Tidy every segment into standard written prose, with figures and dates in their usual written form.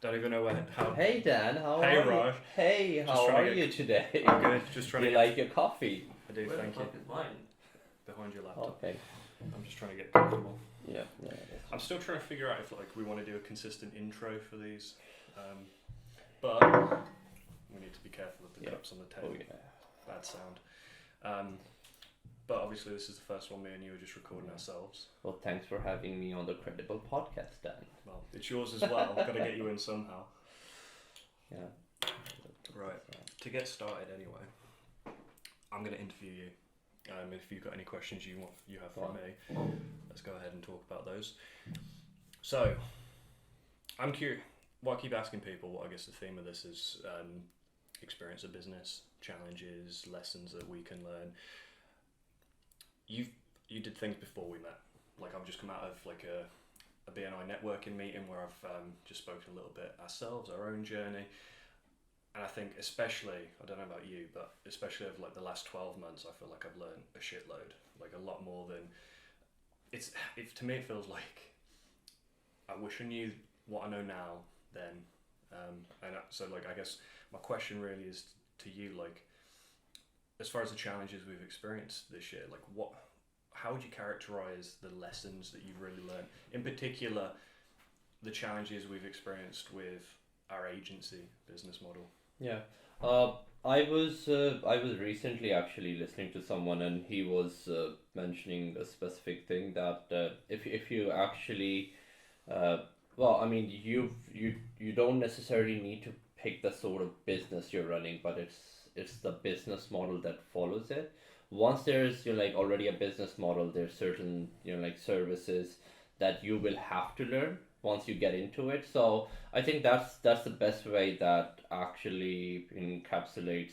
Don't even know how. Hey Dan, how Hey are you? Raj, Hey, just how trying are to you get. today? I'm good. Just trying Do to you get. like your coffee? I do. Where the Thank you. fuck is mine? Behind your laptop. Okay. I'm just trying to get comfortable. Yeah, yeah, I'm that's still trying to figure out if we want to do a consistent intro for these, but we need to be careful of the yeah. cups on the Oh table. yeah. Bad sound. Um, but obviously this is the first one me and you are just recording ourselves. Well, thanks for having me on the Credible podcast, Dan. Well, it's yours as well. Got to get you in somehow. Yeah. Right. To get started, anyway, I'm going to interview you. If you've got any questions you have for me, let's go ahead and talk about those. So, I'm curious. What I keep asking people, what I guess the theme of this is, experience of business, challenges, lessons that we can learn. You did things before we met. Like I've just come out of like a BNI networking meeting where I've just spoken a little bit ourselves, our own journey. And I think especially, I don't know about you, but especially over like the last 12 months, I feel like I've learned a shitload, like a lot more than to me it feels like I wish I knew what I know now then. So like, I guess my question really is to you, like, as far as the challenges we've experienced this year, like how would you characterize the lessons that you've really learned? In particular, the challenges we've experienced with our agency business model. Yeah. Uh, I was recently actually listening to someone, and he was mentioning a specific thing that if you actually well, I mean, you don't necessarily need to pick the sort of business you're running, but it's the business model that follows it. Once there's like already a business model, there's certain like services that you will have to learn once you get into it. So I think that's the best way that actually encapsulates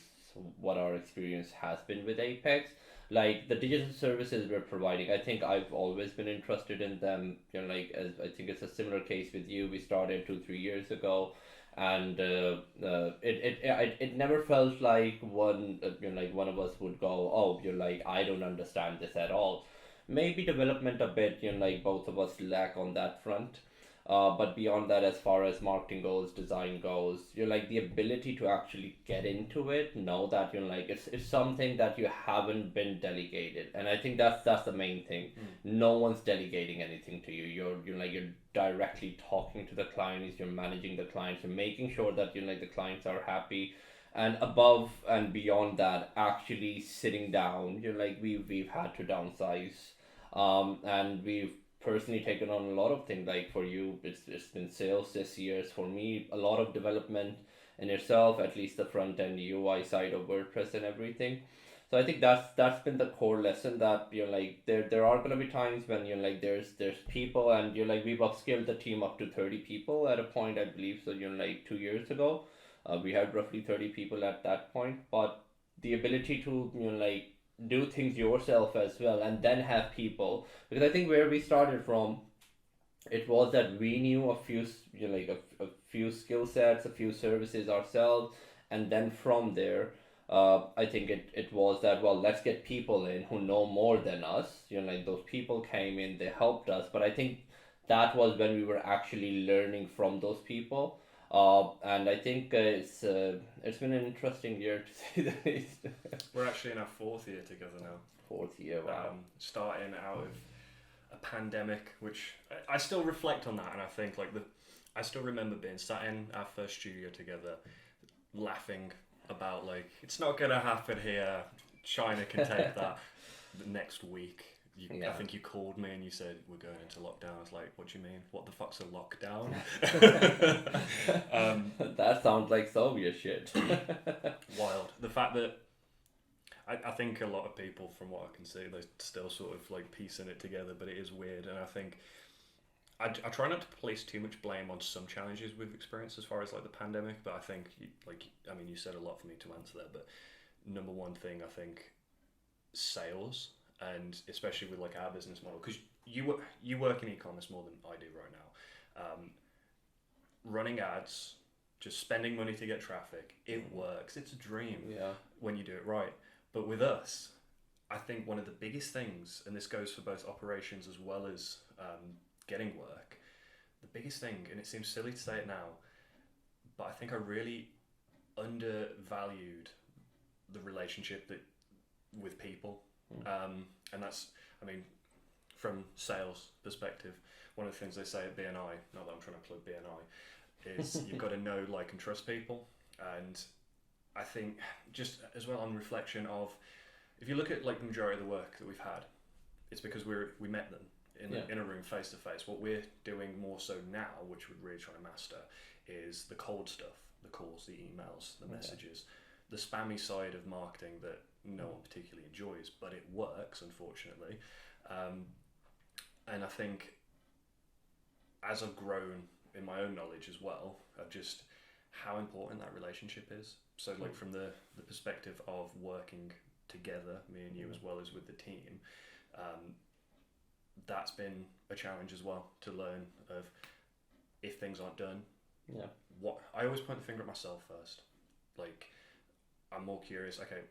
what our experience has been with Apex. Like the digital services we're providing, I think I've always been interested in them. Like as I think it's a similar case with you. We started 2 3 years ago, and it never felt like like one of us would go, oh, you're like, I don't understand this at all. Maybe development a bit, like both of us lack on that front. But beyond that, as far as marketing goes, design goes, you're like the ability to actually get into it, know that you're like it's something that you haven't been delegated, and I think that's the main thing. No one's delegating anything to you. You're directly talking to the clients. You're managing the clients. You're making sure that like the clients are happy, and above and beyond that, actually sitting down. You're like we've had to downsize, and we've personally taken on a lot of things. Like for you, it's been sales this year. It's for me a lot of development in yourself, at least the front end UI side of WordPress and everything. So I think that's been the core lesson, that like there are gonna be times when like there's people, and like we've upskilled the team up to 30 people at a point, I believe. So like 2 years ago, we had roughly 30 people at that point. But the ability to like do things yourself as well, and then have people, because I think where we started from, it was that we knew a few like a few skill sets, a few services ourselves, and then from there, I think it was that, well, let's get people in who know more than us. Like those people came in, they helped us, but I think that was when we were actually learning from those people. And I think it's been an interesting year, to say the least. We're actually in our fourth year together now. Fourth year, wow. Starting out of a pandemic, which I still reflect on that, and I think like I still remember being sat in our first studio together, laughing about like it's not gonna happen here. China can take that. The next week, I think you called me and you said we're going into lockdown. I was like, what do you mean? What the fuck's a lockdown? That sounds like Soviet shit. Wild. The fact that I think a lot of people, from what I can see, they're still sort of like piecing it together, but it is weird. And I think I try not to place too much blame on some challenges we've experienced as far as like the pandemic, but I think you said a lot for me to answer there, but number one thing, I think sales, and especially with like our business model, because you work in e-commerce more than I do right now. Running ads, just spending money to get traffic, it works. It's a dream when you do it right. But with us, I think one of the biggest things, and this goes for both operations as well as getting work, the biggest thing, and it seems silly to say it now, but I think I really undervalued the relationship that with people, and that's, I mean, from sales perspective, one of the things they say at BNI, not that I'm trying to plug BNI, is you've got to know, like, and trust people. And I think just as well on reflection of, if you look at like the majority of the work that we've had, it's because we met them in a room face to face. What we're doing more so now, which we're really trying to master, is the cold stuff, the calls, the emails, the messages, the spammy side of marketing that no one particularly enjoys, but it works, unfortunately. And I think as I've grown in my own knowledge as well, of just how important that relationship is. So like from the perspective of working together, me and you, as well as with the team, that's been a challenge as well, to learn of, if things aren't done, what I always point the finger at myself first. Like, I'm more curious, okay,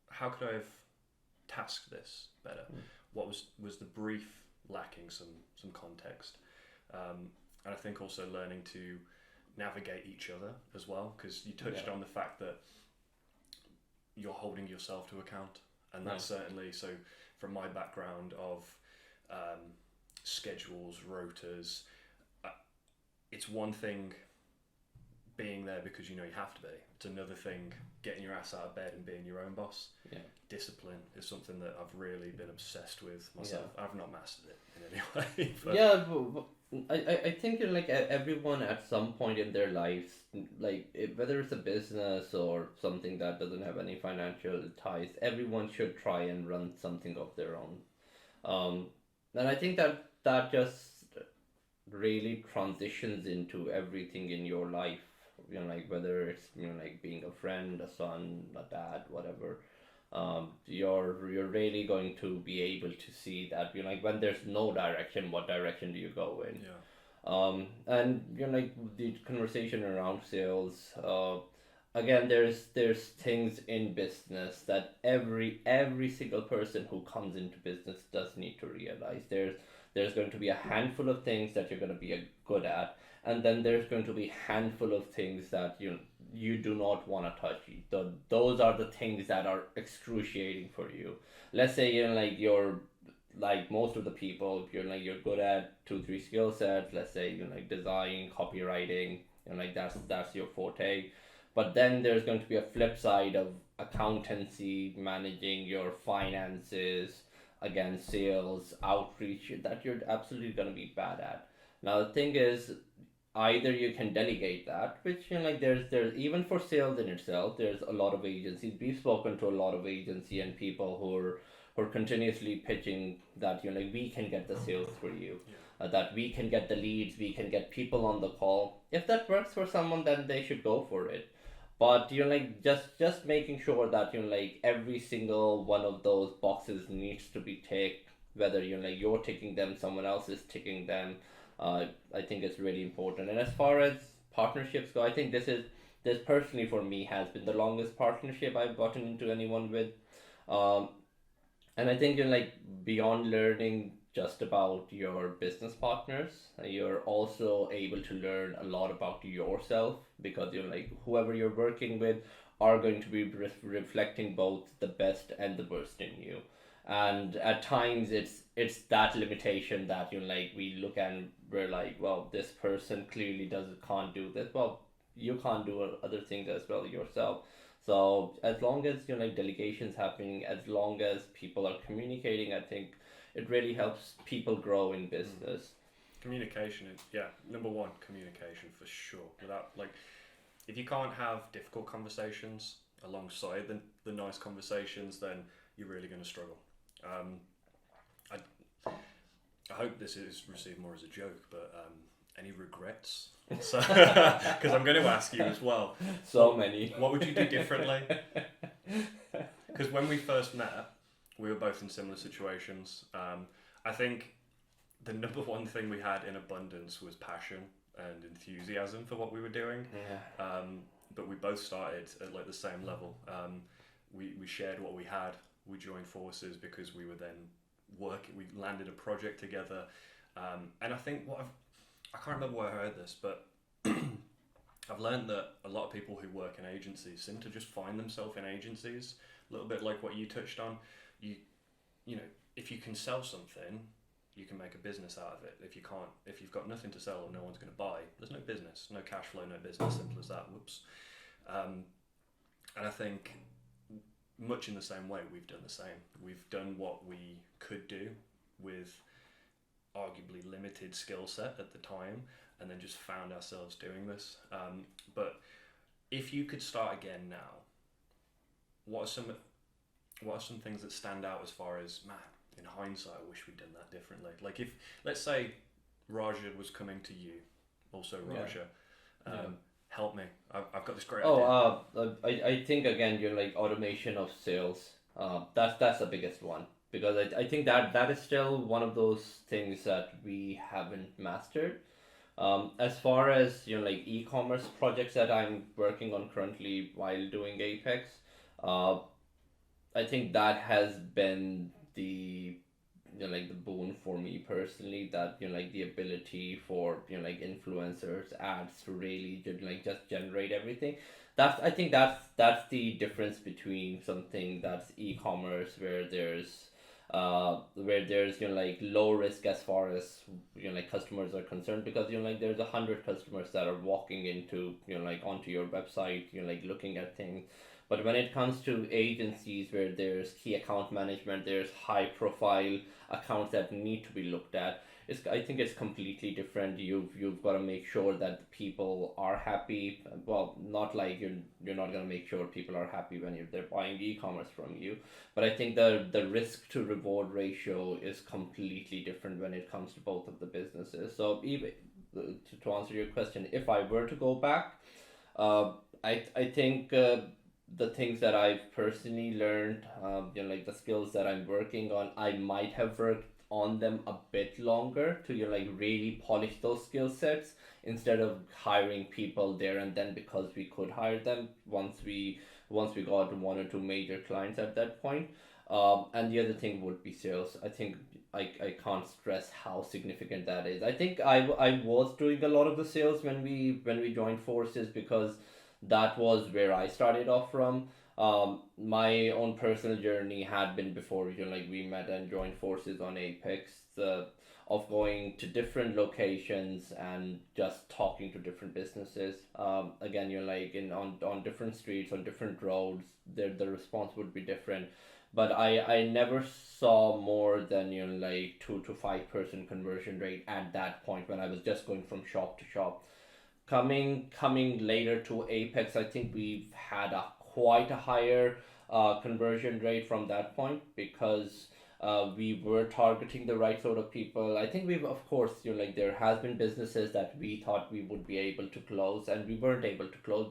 how could I have tasked this better? What was the brief lacking some context? And I think also learning to navigate each other as well, because you touched on the fact that you're holding yourself to account, and that's certainly, so from my background of schedules, rotas, it's one thing being there because you know you have to be. It's another thing getting your ass out of bed and being your own boss. Discipline is something that I've really been obsessed with myself. I've not mastered it in any way. But I think like everyone at some point in their lives, like whether it's a business or something that doesn't have any financial ties, everyone should try and run something of their own. And I think that just really transitions into everything in your life. You know, like whether it's, you know, like being a friend, a son, a dad, whatever. You're really going to be able to see that, you know, like when there's no direction, what direction do you go in? And you know, like the conversation around sales, again, there's things in business that every single person who comes into business does need to realize. There's going to be a handful of things that you're going to be good at, and then there's going to be a handful of things that you do not want to touch. Those are the things that are excruciating for you. Let's say you're like most of the people, you're good at 2-3 skill sets. Let's say like design, copywriting, like that's your forte. But then there's going to be a flip side of accountancy, managing your finances, again sales, outreach, that you're absolutely going to be bad at. Now the thing is, either you can delegate that, which like there's even for sales in itself, there's a lot of agencies. We've spoken to a lot of agency and people who are continuously pitching that like we can get the sales for you, that we can get the leads, we can get people on the call. If that works for someone, then they should go for it. But like just making sure that like every single one of those boxes needs to be ticked, whether like you're ticking them, someone else is ticking them. I think it's really important. And as far as partnerships go, I think this personally for me has been the longest partnership I've gotten into anyone with. And I think like beyond learning just about your business partners, you're also able to learn a lot about yourself, because like whoever you're working with are going to be reflecting both the best and the worst in you. And at times it's that limitation that like we look and we're like, well, this person clearly can't do this. Well, you can't do other things as well yourself. So as long as like delegations happening, as long as people are communicating, I think it really helps people grow in business. Communication is number one. Communication for sure. Without like, if you can't have difficult conversations alongside the nice conversations, then you're really going to struggle. I hope this is received more as a joke, but any regrets? So, because I'm going to ask you as well. Many. What would you do differently? Because when we first met, we were both in similar situations. I think the number one thing we had in abundance was passion and enthusiasm for what we were doing. But we both started at like the same level. We shared what we had. We joined forces because we were then working. We landed a project together, and I think I can't remember where I heard this, but I've learned that a lot of people who work in agencies seem to just find themselves in agencies, a little bit like what you touched on. You you know, if you can sell something, you can make a business out of it. If you can't, if you've got nothing to sell or no one's going to buy, there's no business, no cash flow, no business. Simple as that. Whoops. And I think much in the same way, we've done the same. We've done what we could do with arguably limited skill set at the time, and then just found ourselves doing this. But if you could start again now, what are some things that stand out as far as, man, in hindsight, I wish we'd done that differently? Like, if, let's say Raja was coming to you, also Raja, help me. I've got this great idea. I think again, you're like automation of sales. That's the biggest one, because I think that is still one of those things that we haven't mastered. As far as like e-commerce projects that I'm working on currently while doing Apex, uh, I think that has been the like the boon for me personally, that like the ability for like influencers, ads to really like just generate everything. That's, I think that's the difference between something that's e-commerce, where there's like low risk as far as like customers are concerned, because like there's 100 customers that are walking into like onto your website, like looking at things. But when it comes to agencies where there's key account management, there's high profile accounts that need to be looked at. I think it's completely different. You've got to make sure that people are happy. Well, not like you're not gonna make sure people are happy when they're buying e-commerce from you. But I think the risk to reward ratio is completely different when it comes to both of the businesses. So even to answer your question, if I were to go back, uh, I think. The things that I've personally learned, like the skills that I'm working on, I might have worked on them a bit longer to like really polish those skill sets, instead of hiring people there and then, because we could hire them once we got one or two major clients at that point. And the other thing would be sales. I think I can't stress how significant that is. I think I was doing a lot of the sales when we joined forces, because that was where I started off from. My own personal journey had been before like we met and joined forces on Apex, of going to different locations and just talking to different businesses. Again, like on different streets, on different roads, the response would be different. But I never saw more than like 2 to 5% conversion rate at that point, when I was just going from shop to shop. Coming later to Apex, I think we've had a quite a higher conversion rate from that point, because we were targeting the right sort of people. I think we've, of course, like there has been businesses that we thought we would be able to close and we weren't able to close,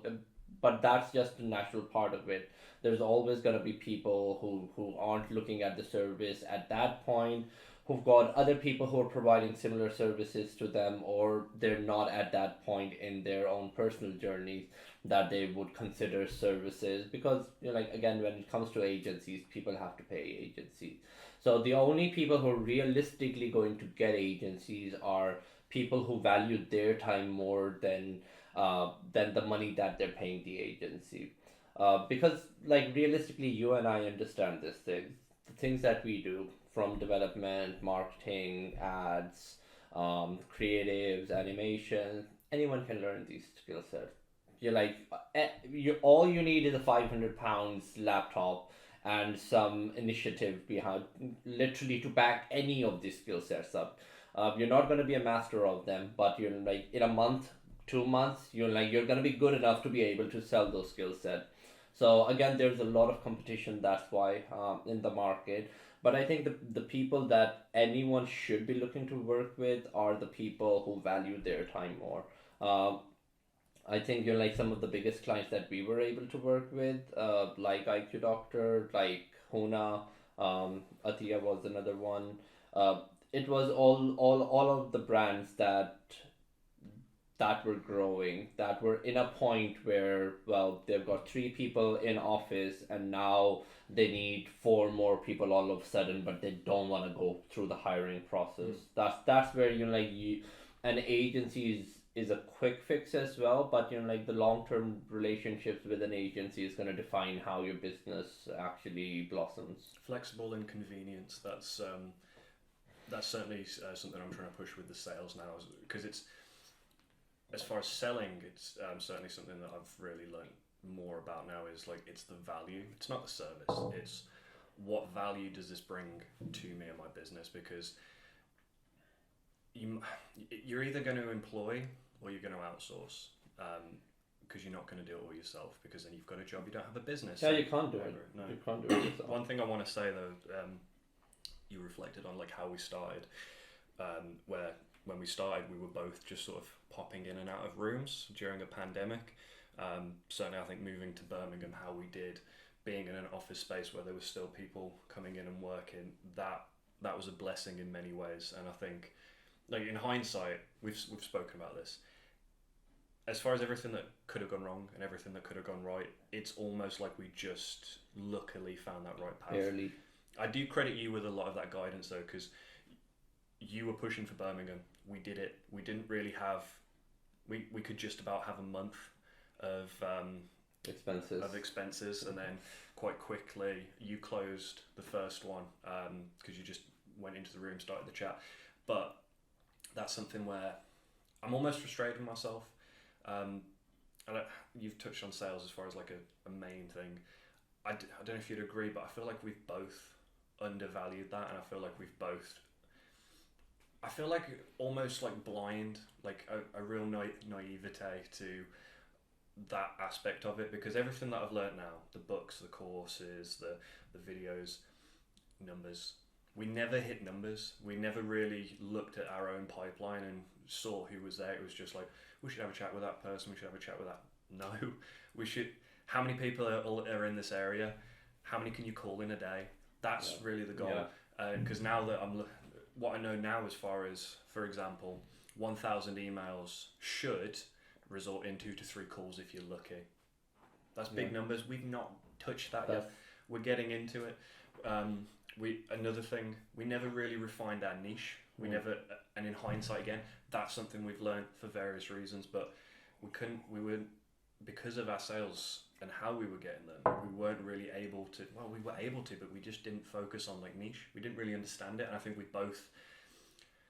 but that's just a natural part of it. There's always going to be people who aren't looking at the service at that point, who've got other people who are providing similar services to them, or they're not at that point in their own personal journeys that they would consider services. Because like again, when it comes to agencies, people have to pay agencies. So the only people who are realistically going to get agencies are people who value their time more than the money that they're paying the agency. Because like realistically, you and I understand this thing, the things that we do, from development, marketing, ads, creatives, animation. Anyone can learn these skill sets. You're like, all you need is a 500 pounds laptop and some initiative behind, literally to back any of these skill sets up. You're not going to be a master of them, but you're like in a month, 2 months, you're going to be good enough to be able to sell those skill sets. So again, there's a lot of competition. That's why in the market. But I think the people that anyone should be looking to work with are the people who value their time more. Um, I think you're like some of the biggest clients that we were able to work with, like IQ Doctor, like Huna, Atia was another one. Uh, it was all of the brands that were growing, that were in a point where, well, they've got 3 people in office and now they need 4 more people all of a sudden, but they don't want to go through the hiring process. That's where an agency's is a quick fix as well, but like the long-term relationships with an agency is going to define how your business actually blossoms. Flexible and convenience. That's certainly something I'm trying to push with the sales now, because it's, as far as selling, it's certainly something that I've really learned more about now. Is like, it's the value. It's not the service. It's what value does this bring to me and my business, because you're either going to employ or you're going to outsource, because you're not going to do it all yourself, because then you've got a job, you don't have a business. Yeah, you can't do it. No. You can't do it yourself. One thing I want to say though, you reflected on like how we started, where when we started we were both just sort of popping in and out of rooms during a pandemic. Certainly I think moving to Birmingham, how we did, being in an office space where there were still people coming in and working, that was a blessing in many ways. And I think, like, in hindsight, we've spoken about this. As far as everything that could have gone wrong and everything that could have gone right, it's almost like we just luckily found that right path. Barely. I do credit you with a lot of that guidance though, because you were pushing for Birmingham. We did it. We didn't really have. We could just about have a month of expenses, and then quite quickly you closed the first one, because you just went into the room, started the chat. But that's something where I'm almost frustrated with myself. You've touched on sales as far as like a main thing. I don't know if you'd agree, but I feel like we've both undervalued that, and I feel like we've both, I feel like almost like blind, like a real naivete to that aspect of it, because everything that I've learned now, the books, the courses, the videos, numbers, we never hit numbers. We never really looked at our own pipeline and saw who was there. It was just like, we should have a chat with that person, we should have a chat with that. No, we should, how many people are in this area? How many can you call in a day? That's really the goal. Because now that what I know now, as far as, for example, 1,000 emails should result in 2 to 3 calls if you're lucky. That's big numbers. We've not touched that yet. We're getting into it. Another thing, we never really refined our niche. We never, and in hindsight again, that's something we've learned for various reasons, but we weren't, because of our sales and how we were getting them, we weren't really able to, well, we were able to, but we just didn't focus on like niche. We didn't really understand it, and I think we both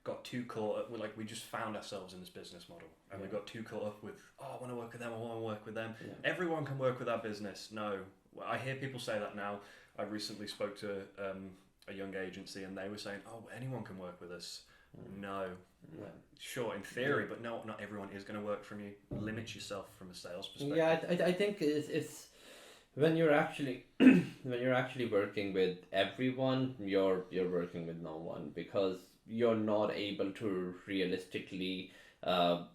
got too caught up with, like, we just found ourselves in this business model, and we got too caught up with, oh, I want to work with them, I want to work with them. Everyone can work with our business. No, I hear people say that now. I recently spoke to a young agency, and they were saying, oh, anyone can work with us. No. Sure, in theory, but no, not everyone is going to work from you. Limit yourself from a sales perspective. Yeah, I think it's when you're actually when you're actually working with everyone, you're working with no one, because you're not able to realistically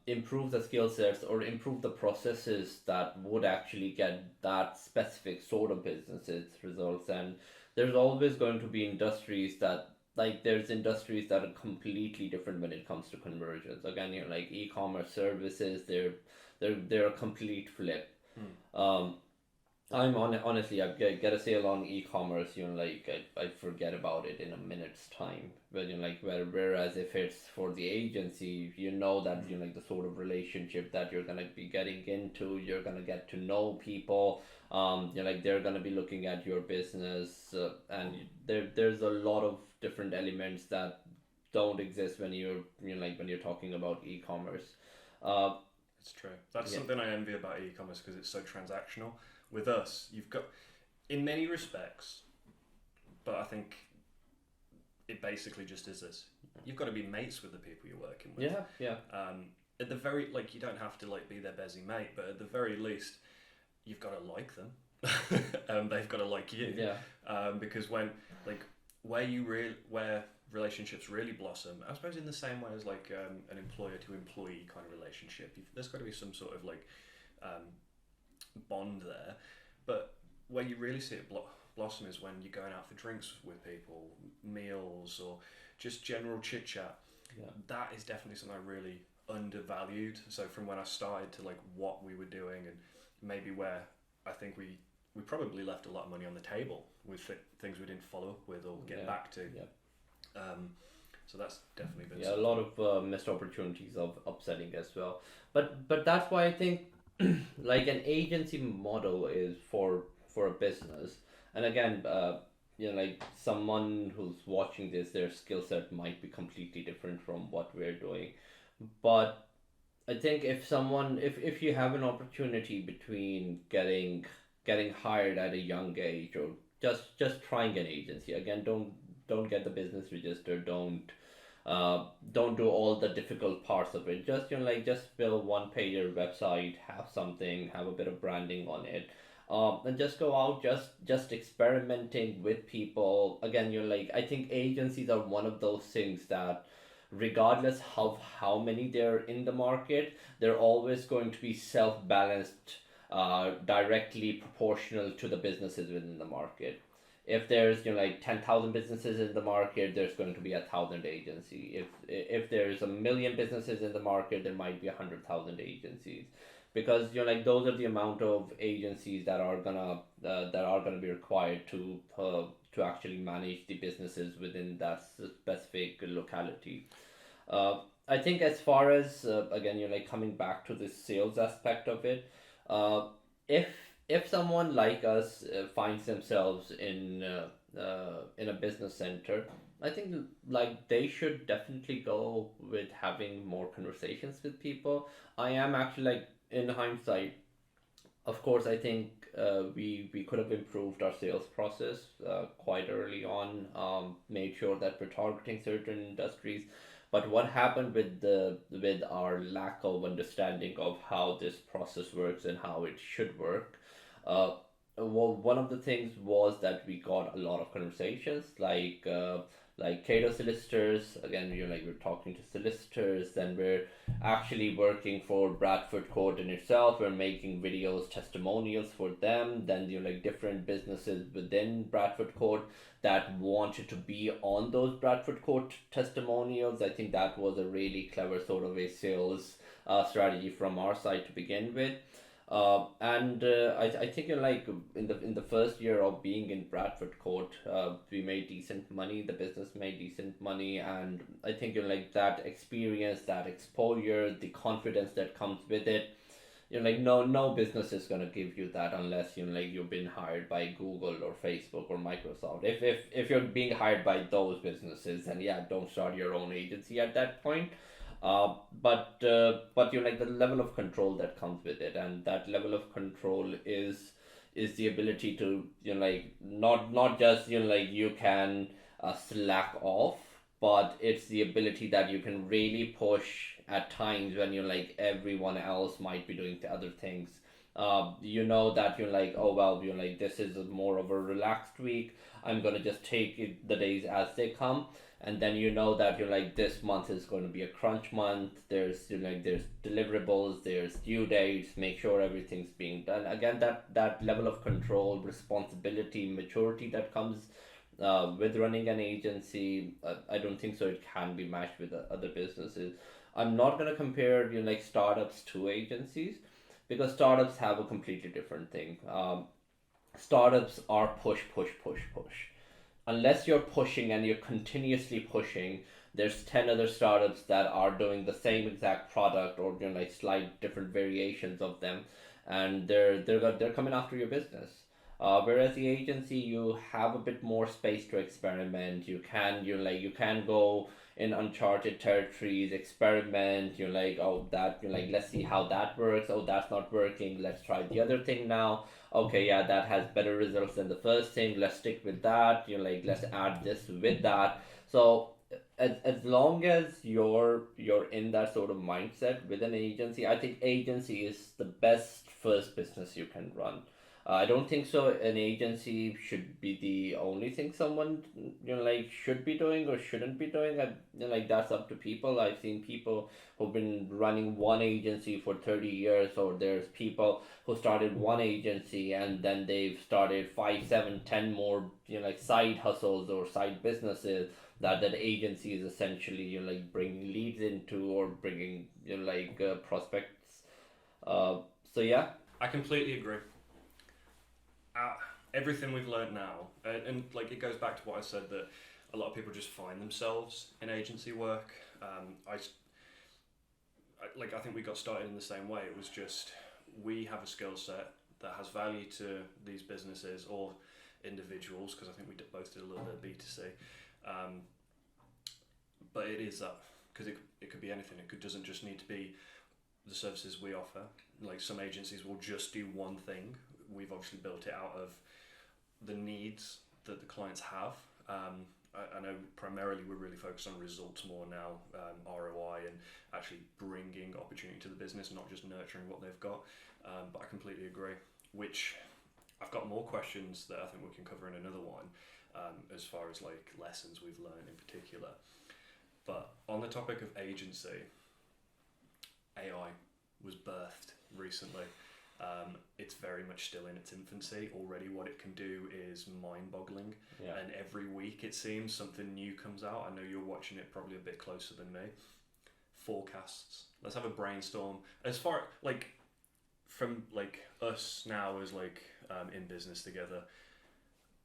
improve the skill sets or improve the processes that would actually get that specific sort of businesses results. And there's always going to be industries that, like, there's industries that are completely different when it comes to conversions. Again, like e-commerce services, they're a complete flip. I'm honestly, I get a sale on e-commerce, like I forget about it in a minute's time. But like, whereas if it's for the agency, that like the sort of relationship that you're gonna be getting into, you're gonna get to know people. Like, they're gonna be looking at your business, and there's a lot of different elements that don't exist when you're talking about e-commerce. It's true. That's something I envy about e-commerce, because it's so transactional. With us, you've got, in many respects, but I think it basically just is this. You've got to be mates with the people you're working with. Yeah. At the very, like, you don't have to like be their busy mate, but at the very least, you've got to like them. They've got to like you. Yeah. Because when, like, where relationships really blossom, I suppose in the same way as like an employer to employee kind of relationship, there's got to be some sort of like bond there. But where you really see it blossom is when you're going out for drinks with people, meals, or just general chit chat. That is definitely something I really undervalued. So from when I started to like what we were doing, and maybe where I think we probably left a lot of money on the table with things we didn't follow up with or get back to. So that's definitely been Yeah, a something. lot of missed opportunities of upselling as well. But that's why I think like an agency model is for a business. And again, like someone who's watching this, their skill set might be completely different from what we're doing. But I think if you have an opportunity between getting hired at a young age, or just trying an agency, again, don't get the business register, don't do all the difficult parts of it. Just just build one pager website, have something, have a bit of branding on it, and just go out, just experimenting with people. Again, I think agencies are one of those things that, regardless of how many there are in the market, they're always going to be self balanced, directly proportional to the businesses within the market. If there's 10,000 businesses in the market, there's going to be 1,000 agency. If there's 1 million businesses in the market, there might be 100,000 agencies, because those are the amount of agencies that are gonna be required to actually manage the businesses within that specific locality. I think, as far as, again, coming back to the sales aspect of it, uh, if if someone like us finds themselves in a business center, I think they should definitely go with having more conversations with people. I am actually, in hindsight, of course, I think we could have improved our sales process quite early on, made sure that we're targeting certain industries. But what happened with our lack of understanding of how this process works and how it should work? Uh, well, one of the things was that we got a lot of conversations, like Cato solicitors. Again, we're talking to solicitors, then we're actually working for Bradford Court in itself. We're making videos, testimonials for them. Then different businesses within Bradford Court that wanted to be on those Bradford Court testimonials. I think that was a really clever sort of a sales strategy from our side to begin with. And I think in the first year of being in Bradford Court, we made decent money. The business made decent money, and I think that experience, that exposure, the confidence that comes with it. No business is gonna give you that unless you've been hired by Google or Facebook or Microsoft. If you're being hired by those businesses, then yeah, don't start your own agency at that point. But the level of control that comes with it, and that level of control is the ability to not just you can slack off, but it's the ability that you can really push at times when everyone else might be doing the other things. That oh well, this is more of a relaxed week. I'm gonna just take the days as they come. And then that this month is going to be a crunch month. There's there's deliverables, there's due dates. Make sure everything's being done. Again, that level of control, responsibility, maturity that comes with running an agency, I don't think so it can be matched with other businesses. I'm not going to compare startups to agencies, because startups have a completely different thing. Startups are push, push, push, push. Unless you're pushing and you're continuously pushing, there's 10 other startups that are doing the same exact product, or slight different variations of them, and they're coming after your business. Whereas the agency, you have a bit more space to experiment. You can go in uncharted territories, experiment. You're oh, that let's see how that works. Oh, that's not working, let's try the other thing now. Okay, yeah, that has better results than the first thing, let's stick with that. Let's add this with that. So as long as you're in that sort of mindset with an agency, I think agency is the best first business you can run. I don't think so an agency should be the only thing someone should be doing or shouldn't be doing. That's up to people. I've seen people who've been running one agency for 30 years, or there's people who started one agency and then they've started 5, 7, 10 more side hustles or side businesses that agency is essentially bringing leads into, or bringing prospects. So yeah. I completely agree. Everything we've learned now, and it goes back to what I said, that a lot of people just find themselves in agency work. I think we got started in the same way. It was just, we have a skill set that has value to these businesses or individuals, because I think we both did a little bit of B2C. But it is that, because it could be anything. Doesn't just need to be the services we offer. Like, some agencies will just do one thing. We've obviously built it out of the needs that the clients have. I know primarily we're really focused on results more now, ROI, and actually bringing opportunity to the business, not just nurturing what they've got. But I completely agree. Which, I've got more questions that I think we can cover in another one, as far as like lessons we've learned in particular. But on the topic of agency, AI was birthed recently. It's very much still in its infancy. Already what it can do is mind-boggling. Yeah. And every week it seems something new comes out. I know you're watching it probably a bit closer than me. Forecasts. Let's have a brainstorm. As far, like, from like us now as like in business together,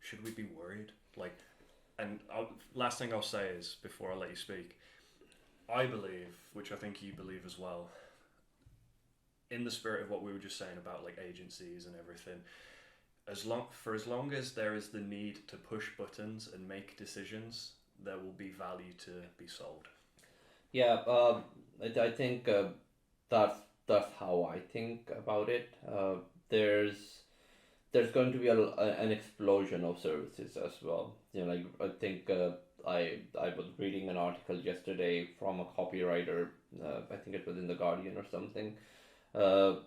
should we be worried? Like, and last thing I'll say is, before I let you speak, I believe, which I think you believe as well, in the spirit of what we were just saying about like agencies and everything, as long as there is the need to push buttons and make decisions, there will be value to be sold. Yeah, I think that's how I think about it. There's there's going to be an explosion of services as well. Like, I think I was reading an article yesterday from a copywriter. I think it was in the Guardian or something.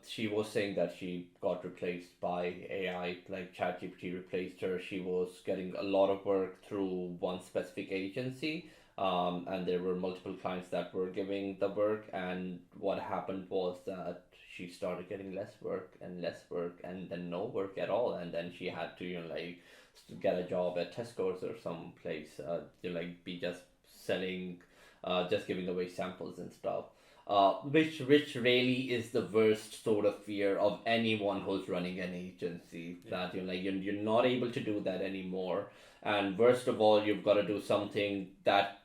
She was saying that she got replaced by AI, like ChatGPT replaced her. She was getting a lot of work through one specific agency, and there were multiple clients that were giving the work. And what happened was that she started getting less work and then no work at all. And then she had to, like, get a job at Tesco's or some place, like be just selling, just giving away samples and stuff. Which really is the worst sort of fear of anyone who's running an agency. Yeah. That you're not able to do that anymore, and worst of all, you've got to do something that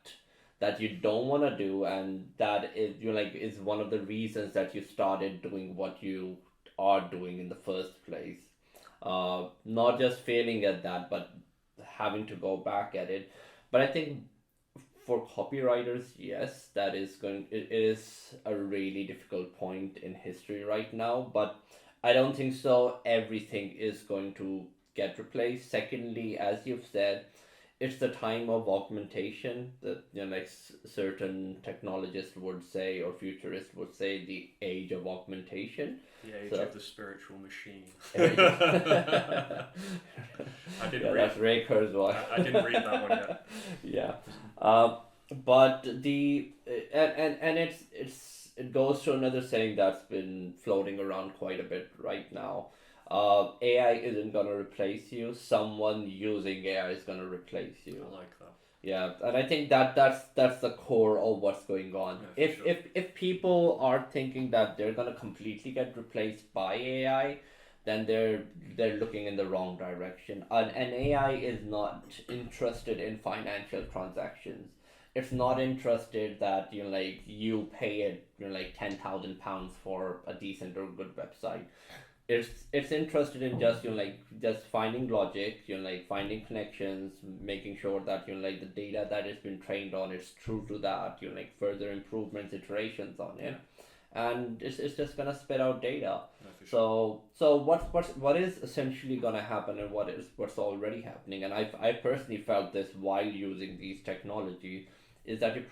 you don't want to do, and that is is one of the reasons that you started doing what you are doing in the first place. Not just failing at that, but having to go back at it. But I think for copywriters, yes, it is a really difficult point in history right now, but I don't think so everything is going to get replaced. Secondly, as you've said, it's the time of augmentation that, like certain technologists would say, or futurists would say, the age of augmentation. The age So- of the spiritual machine. yeah, I didn't read. that's Ray Kurzweil. I didn't read that one yet. Yeah, but and it goes to another saying that's been floating around quite a bit right now. AI isn't gonna replace you. Someone using AI is gonna replace you. I like that. Yeah, and I think that's the core of what's going on. Yeah, If sure. if people are thinking that they're gonna completely get replaced by AI, then they're looking in the wrong direction. And AI is not interested in financial transactions. It's not interested that you pay it like £10,000 for a decent or good website. It's interested in just just finding logic, like finding connections, making sure that like the data that it's been trained on is true to that, like further improvements, iterations on it, and it's just gonna spit out data. No, for sure. So what is essentially gonna happen, and what's already happening, and I personally felt this while using these technology, is that your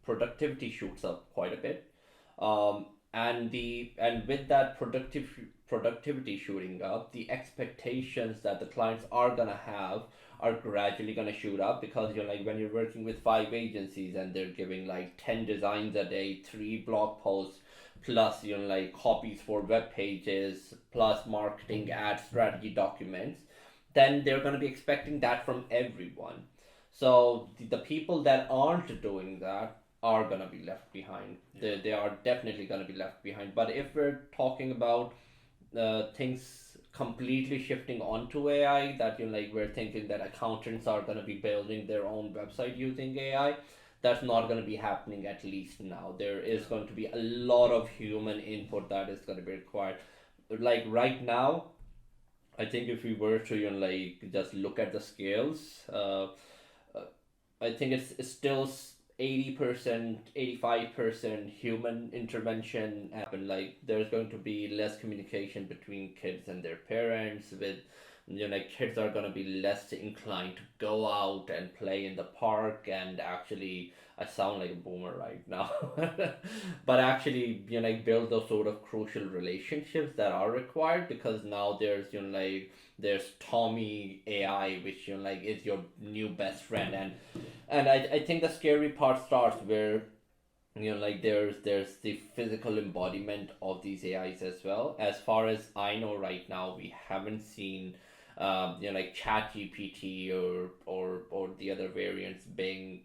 productivity shoots up quite a bit, and with that productivity shooting up, the expectations that the clients are gonna have are gradually gonna shoot up, because like when you're working with 5 agencies and they're giving like 10 designs a day, 3 blog posts, plus like copies for web pages, plus marketing ad strategy documents, then they're gonna be expecting that from everyone. So the people that aren't doing that are gonna be left behind. Yeah. They are definitely gonna be left behind. But if we're talking about things completely shifting onto AI, that we're thinking that accountants are going to be building their own website using AI. That's not going to be happening, at least now. There is going to be a lot of human input that is going to be required. Like right now, I think if we were to just look at the scales, uh, I think it's still 80%, 85% human intervention happen. Like there's going to be less communication between kids and their parents. With kids are going to be less inclined to go out and play in the park and actually. I sound like a boomer right now, but actually, build those sort of crucial relationships that are required, because now there's Tommy AI, which is your new best friend. And I think the scary part starts where there's the physical embodiment of these AIs as well. As far as I know right now, we haven't seen like Chat GPT or the other variants being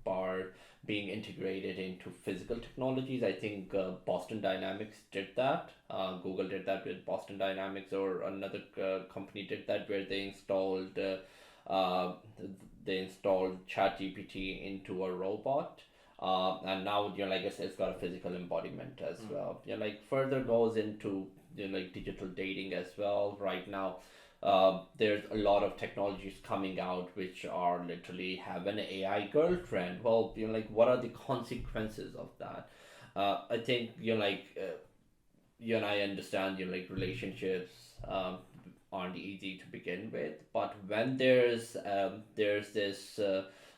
bar being integrated into physical technologies. I think Boston Dynamics did that. Google did that with Boston Dynamics, or another company did that, where uh, they installed Chat GPT into a robot. And now it's got a physical embodiment as well. Further goes into digital dating as well. Right now, there's a lot of technologies coming out which are literally have an AI girlfriend. Well, what are the consequences of that? I think you and I understand relationships aren't easy to begin with, but when there's this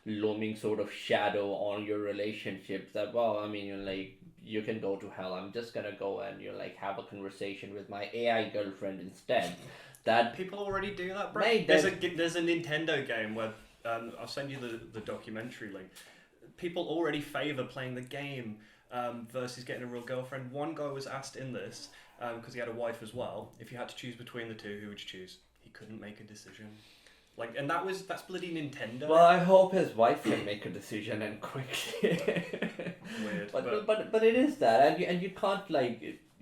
looming sort of shadow on your relationships, that, well, I mean, you can go to hell. I'm just gonna go and have a conversation with my AI girlfriend instead. That People already do that, bro. Mate, there's a Nintendo game where I'll send you the documentary link. People already favour playing the game versus getting a real girlfriend. One guy was asked in this, because he had a wife as well, if you had to choose between the two, who would you choose? He couldn't make a decision. And that's bloody Nintendo. Well, I hope his wife can make a decision, and quickly. Weird, but it is that, and you can't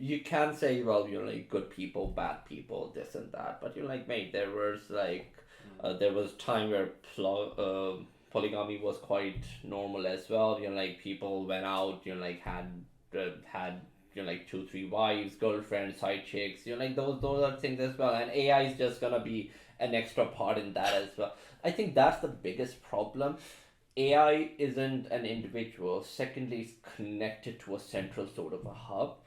you can say, well, good people, bad people, this and that, but mate, there was time where polygamy was quite normal as well. People went out, had 2, 3 wives, girlfriends, side chicks. Those are things as well, and AI is just gonna be an extra part in that as well. I think that's the biggest problem. AI isn't an individual. Secondly, it's connected to a central sort of a hub.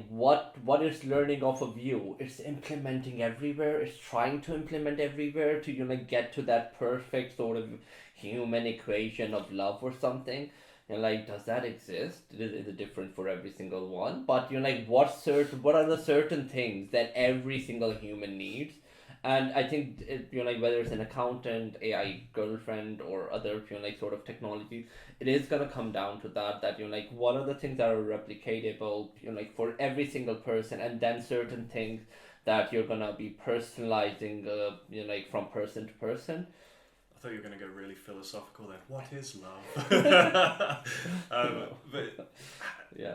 What it's learning off of you, it's implementing everywhere. It's trying to implement everywhere to get to that perfect sort of human equation of love or something. Does that exist? Is it different for every single one? But what are the certain things that every single human needs? And I think whether it's an accountant, AI girlfriend, or other sort of technology, it is gonna come down to that what are the things that are replicatable for every single person, and then certain things that you're gonna be personalizing from person to person. I thought you were going to go really philosophical then. What is love? But Yeah.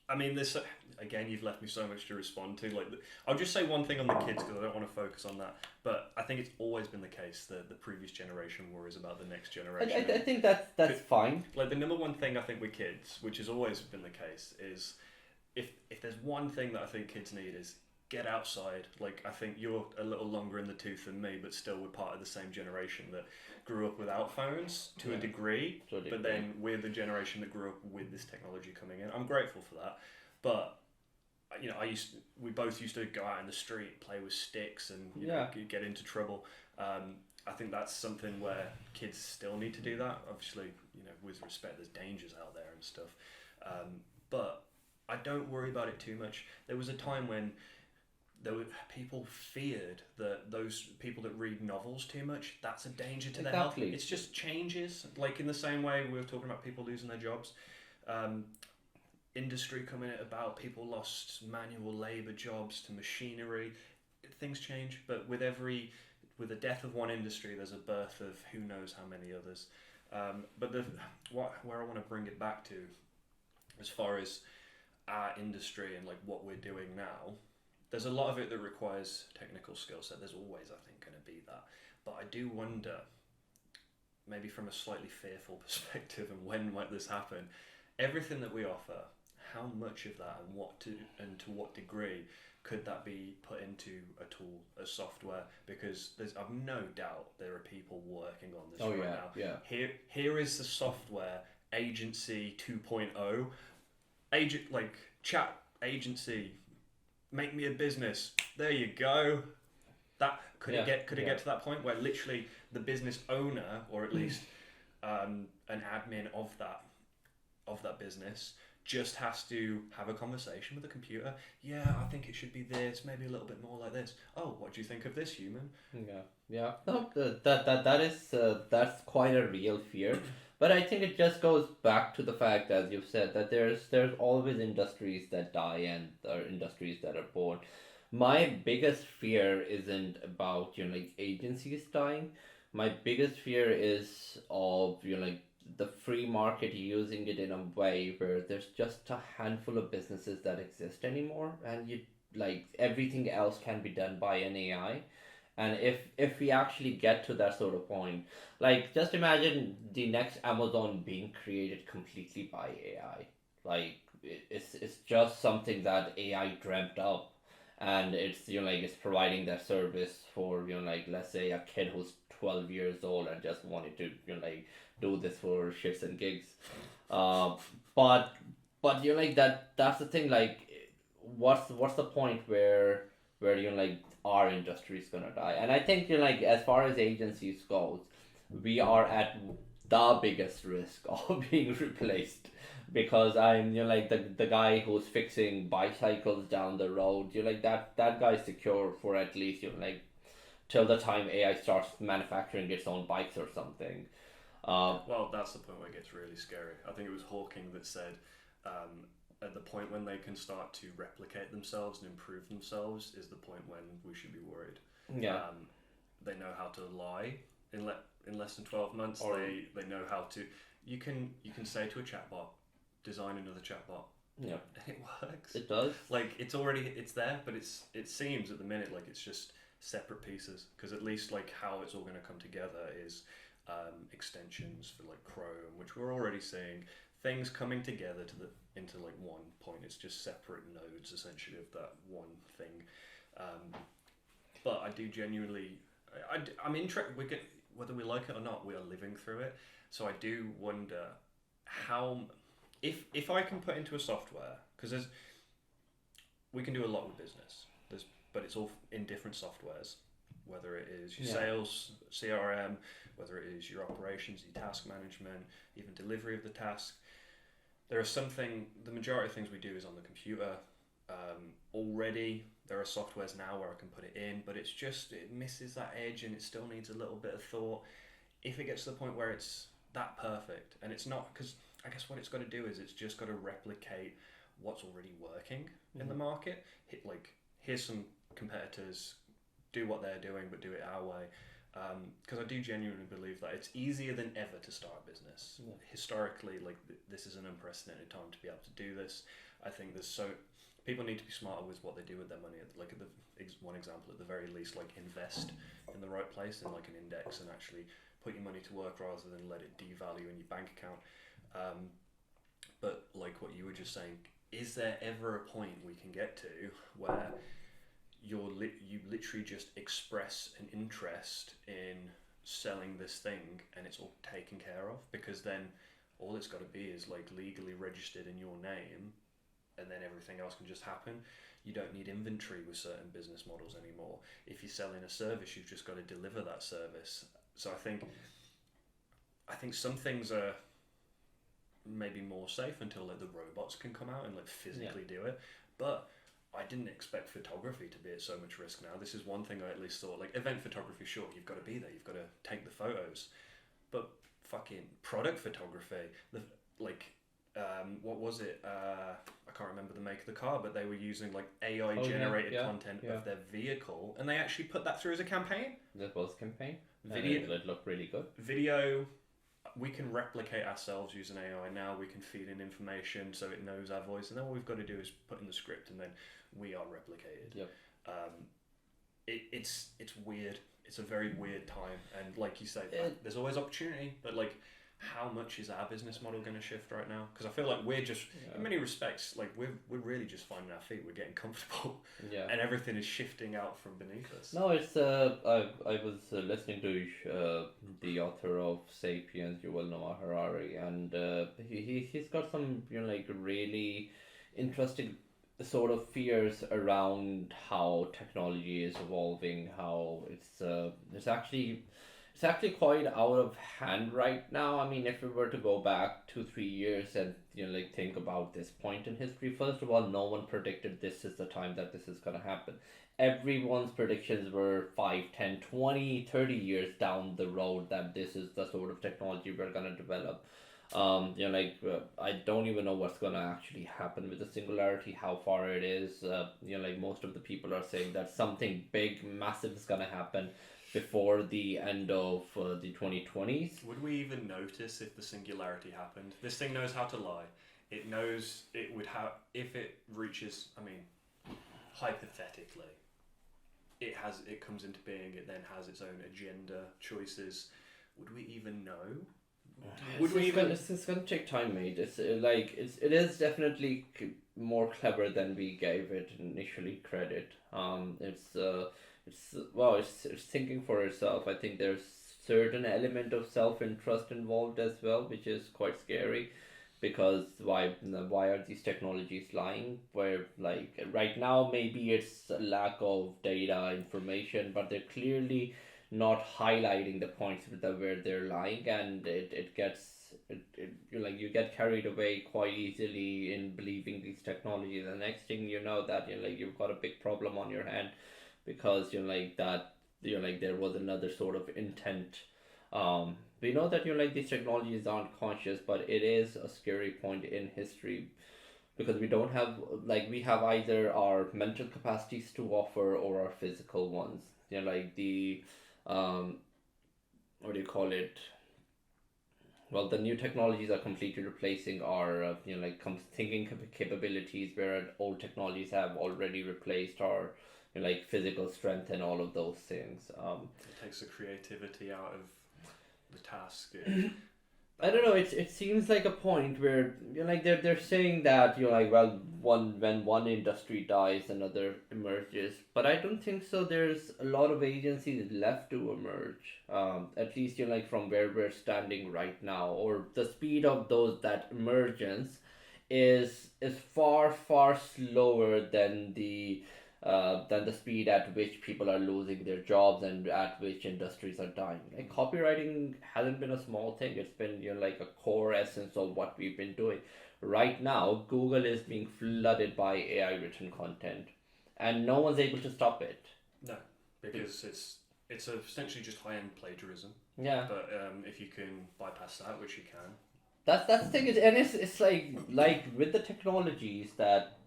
I mean, this again. You've left me so much to respond to. I'll just say one thing on the kids, because I don't want to focus on that. But I think it's always been the case that the previous generation worries about the next generation. I think that's fine. The number one thing I think with kids, which has always been the case, is if there's one thing that I think kids need, is get outside. I think you're a little longer in the tooth than me, but still we're part of the same generation that grew up without phones to a degree. But then we're the generation that grew up with this technology coming in. I'm grateful for that, but we both used to go out in the street, play with sticks, and get into trouble. I think that's something where kids still need to do that. Obviously, with respect, there's dangers out there and stuff, but I don't worry about it too much. There was a time when people feared that those people that read novels too much, that's a danger to their health. It's just changes, in the same way we were talking about people losing their jobs, industry coming about, people lost manual labour jobs to machinery. Things change, but with the death of one industry, there's a birth of who knows how many others. But where I want to bring it back to, as far as our industry and what we're doing now, there's a lot of it that requires technical skill set. There's always, I think, going to be that. But I do wonder, maybe from a slightly fearful perspective, and when might this happen? Everything that we offer, how much of that and to what degree could that be put into a tool, a software? Because I've no doubt there are people working on this now. Yeah. Here is the software agency 2.0, agent like chat agency, make me a business. There you go. That could it get get to that point where literally the business owner, or at least an admin of that business, just has to have a conversation with the computer. Yeah, I think it should be this, maybe a little bit more like this. Oh, what do you think of this, human? Yeah. No, that is that's quite a real fear. But I think it just goes back to the fact, as you've said, that there's always industries that die and there are industries that are born. My biggest fear isn't about like agencies dying. My biggest fear is of like the free market using it in a way where there's just a handful of businesses that exist anymore, and you like everything else can be done by an AI. And if we actually get to that sort of point, like just imagine the next Amazon being created completely by AI. Like it's just something that AI dreamt up, and it's like it's providing that service for like let's say a kid who's 12 years old and just wanted to like do this for shits and gigs. Uh, but you're like that's the thing, like what's the point where like our industry is gonna die? And I think like as far as agencies goes, we are at the biggest risk of being replaced, because I'm like the guy who's fixing bicycles down the road. You're like that guy's secure for at least like till the time AI starts manufacturing its own bikes or something. Well, that's the point where it gets really scary. I think it was Hawking that said, at the point when they can start to replicate themselves and improve themselves is the point when we should be worried. Yeah. They know how to lie in less than 12 months. Or they know how to. You can say to a chatbot, design another chatbot. Yeah. And it works. It does. Like it's there, but it seems at the minute like it's just separate pieces, because at least like how it's all going to come together is extensions for like Chrome, which we're already seeing things coming together into like one point. It's just separate nodes essentially of that one thing. But I do genuinely, I'm interested. Whether we like it or not, we are living through it. So I do wonder how, if I can put into a software, because we can do a lot with business. But it's all in different softwares, whether it is your sales, CRM, whether it is your operations, your task management, even delivery of the task. The majority of things we do is on the computer. Already, there are softwares now where I can put it in, but it misses that edge, and it still needs a little bit of thought. If it gets to the point where it's that perfect, and it's not, because I guess what it's got to do is it's just got to replicate what's already working in the market. Here's some competitors, do what they're doing, but do it our way. Because I do genuinely believe that it's easier than ever to start a business. Yeah. Historically, this is an unprecedented time to be able to do this. I think people need to be smarter with what they do with their money. One example, at the very least, like invest in the right place in like an index and actually put your money to work rather than let it devalue in your bank account. But like what you were just saying, is there ever a point we can get to where you literally just express an interest in selling this thing and it's all taken care of? Because then all it's got to be is like legally registered in your name, and then everything else can just happen. You don't need inventory with certain business models anymore. If you're selling a service, you've just got to deliver that service. So I think some things are maybe more safe until like the robots can come out and like physically do it. But I didn't expect photography to be at so much risk now. This is one thing I at least thought, like event photography, sure, you've got to be there, you've got to take the photos. But fucking product photography, what was it? I can't remember the make of the car, but they were using like AI generated content of their vehicle, and they actually put that through as a campaign. That was a campaign. Video, it looked really good. Video, we can replicate ourselves using AI now. We can feed in information so it knows our voice, and then what we've got to do is put in the script, and then we are replicated. Yep. Um, it's weird. It's a very weird time, and like you say, there's always opportunity, but like, how much is our business model going to shift right now? Because I feel like we're just, in many respects, like we're really just finding our feet. We're getting comfortable, and everything is shifting out from beneath us. No, it's I was listening to the author of *Sapiens*, Yuval Noah Harari, and he's got some like really interesting sort of fears around how technology is evolving, how it's actually quite out of hand right now. I mean, if we were to go back 2-3 years and like think about this point in history, first of all, no one predicted this is the time that this is gonna happen. Everyone's predictions were 5, 10, 20, 30 years down the road that this is the sort of technology we're gonna develop. I don't even know what's gonna actually happen with the singularity, how far it is. Like most of the people are saying that something big, massive is gonna happen before the end of the 2020s. Would we even notice if the singularity happened? This thing knows how to lie. It knows it would have, if it reaches, I mean, hypothetically, it comes into being, it then has its own agenda, choices. Would we even know? It's gonna take time, mate. It is definitely more clever than we gave it initially credit. It's thinking for itself. I think there's certain element of self-interest involved as well, which is quite scary, because why are these technologies lying? Where like right now maybe it's a lack of data information, but they're clearly not highlighting the points where they're lying, and you get carried away quite easily in believing these technologies. The next thing you know that you've got a big problem on your hand, because there was another sort of intent. We know that these technologies aren't conscious, but it is a scary point in history, because we don't have we have either our mental capacities to offer or our physical ones. The what do you call it? Well, the new technologies are completely replacing our thinking capabilities, where old technologies have already replaced our physical strength and all of those things. It takes the creativity out of the task. I don't know. It seems like a point where they're saying that when one industry dies, another emerges. But I don't think so. There's a lot of agencies left to emerge. At least from where we're standing right now, or the speed of that emergence is far slower than the speed at which people are losing their jobs and at which industries are dying. Like copywriting hasn't been a small thing. It's been a core essence of what we've been doing. Right now, Google is being flooded by AI written content, and no one's able to stop it. No, because it's essentially just high end plagiarism. Yeah. But if you can bypass that, which you can. That's the thing is, and it's like with the technologies that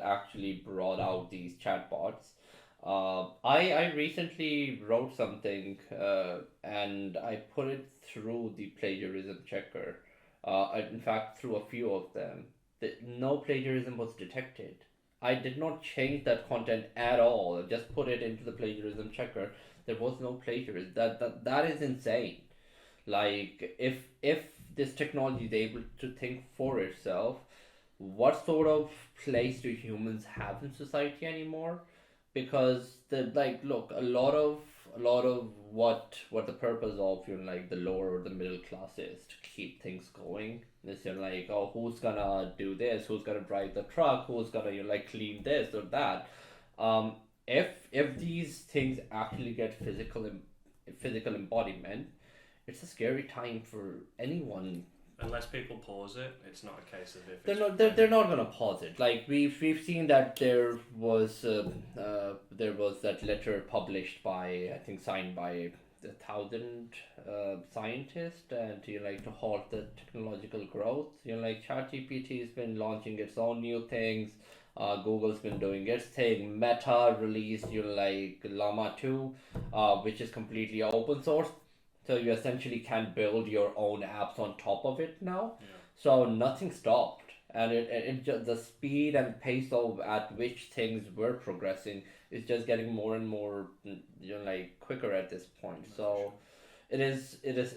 actually brought out these chatbots. I recently wrote something and I put it through the plagiarism checker. In fact, through a few of them, no plagiarism was detected. I did not change that content at all. I just put it into the plagiarism checker. There was no plagiarism. That is insane. Like if this technology is able to think for itself, what sort of place do humans have in society anymore? Because look, a lot of what the purpose of the lower or the middle class is to keep things going. Is oh, who's gonna do this, who's gonna drive the truck, who's gonna clean this or that. If these things actually get physical embodiment, it's a scary time for anyone. Unless people pause it, it's not a case of if they're not gonna pause it. Like we've seen that there was that letter published by, I think, signed by 1,000 scientists, and to halt the technological growth. ChatGPT has been launching its own new things. Google's been doing its thing. Meta released Llama 2, which is completely open source. So you essentially can build your own apps on top of it now. Yeah. So nothing stopped. And it just, the speed and pace of at which things were progressing is just getting more and more, like quicker at this point. No, for So sure.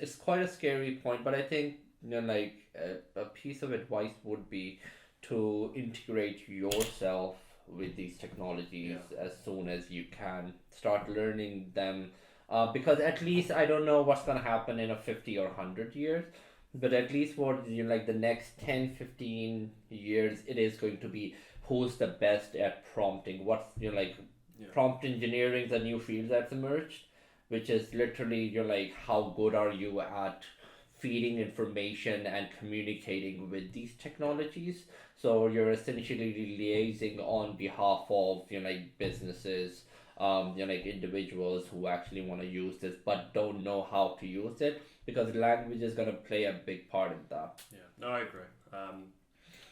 it's quite a scary point, but I think, like a piece of advice would be to integrate yourself with these technologies Yeah. as soon as you can. Start learning them, because at least I don't know what's going to happen in a 50 or 100 years, but at least for, like the next 10, 15 years, it is going to be who's the best at prompting. What's, like Yeah. prompt engineering is a new field that's emerged, which is literally, like how good are you at feeding information and communicating with these technologies. So you're essentially liaising on behalf of, like businesses, like individuals who actually want to use this but don't know how to use it, because language is going to play a big part in that. Yeah. No, I agree. I'm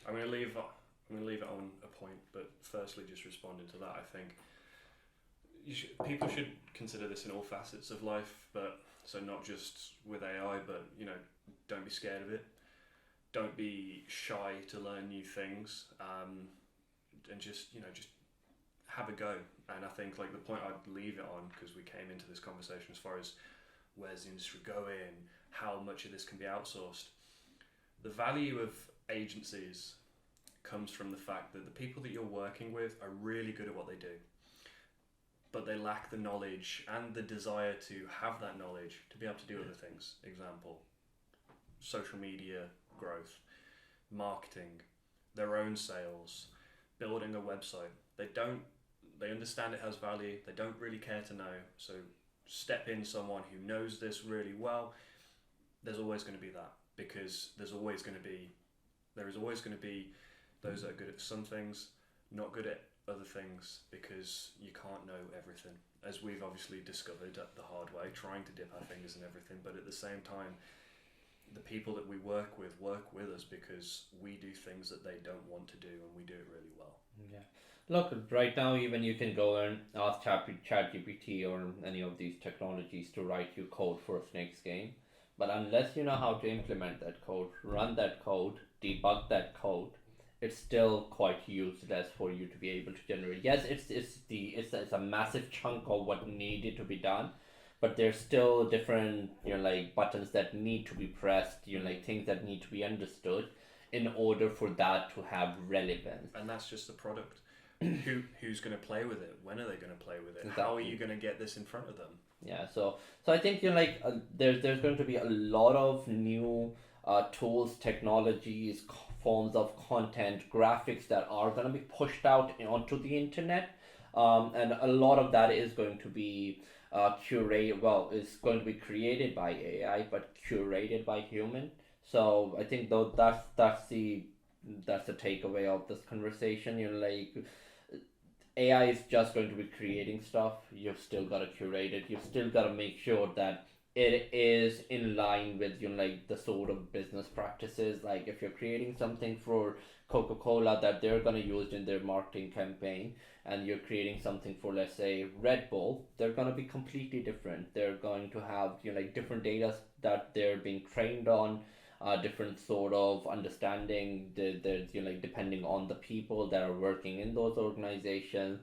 going to leave. I'm going to leave it on a point, but firstly, just responding to that, I think people should consider this in all facets of life, but so not just with AI, but don't be scared of it. Don't be shy to learn new things, and just have a go. And I think like the point I'd leave it on, because we came into this conversation as far as where's the industry going, how much of this can be outsourced. The value of agencies comes from the fact that the people that you're working with are really good at what they do, but they lack the knowledge and the desire to have that knowledge to be able to do other things. Example, social media growth, marketing, their own sales, building a website. They understand it has value, they don't really care to know. So step in someone who knows this really well. There's always going to be that, because there is always going to be those that are good at some things, not good at other things, because you can't know everything, as we've obviously discovered at the hard way, trying to dip our fingers in everything. But at the same time, the people that we work with us because we do things that they don't want to do, and we do it really well. Yeah. Look, right now, even you can go and ask ChatGPT or any of these technologies to write you code for a Snakes game. But unless you know how to implement that code, run that code, debug that code, it's still quite useless for you to be able to generate. Yes, it's a massive chunk of what needed to be done, but there's still different, like buttons that need to be pressed, like things that need to be understood in order for that to have relevance. And that's just the product. Who's going to play with it? When are they going to play with it? Exactly. How are you going to get this in front of them? Yeah, so I think, there's going to be a lot of new tools, technologies, forms of content, graphics that are going to be pushed out onto the internet, and a lot of that is going to be curated. Well, it's going to be created by AI, but curated by human. So I think though that's the takeaway of this conversation. Like AI is just going to be creating stuff. You've still got to curate it. You've still got to make sure that it is in line with, like the sort of business practices. Like if you're creating something for Coca-Cola that they're going to use in their marketing campaign, and you're creating something for, let's say, Red Bull, they're going to be completely different. They're going to have, like different data that they're being trained on, different sort of understanding, like depending on the people that are working in those organizations.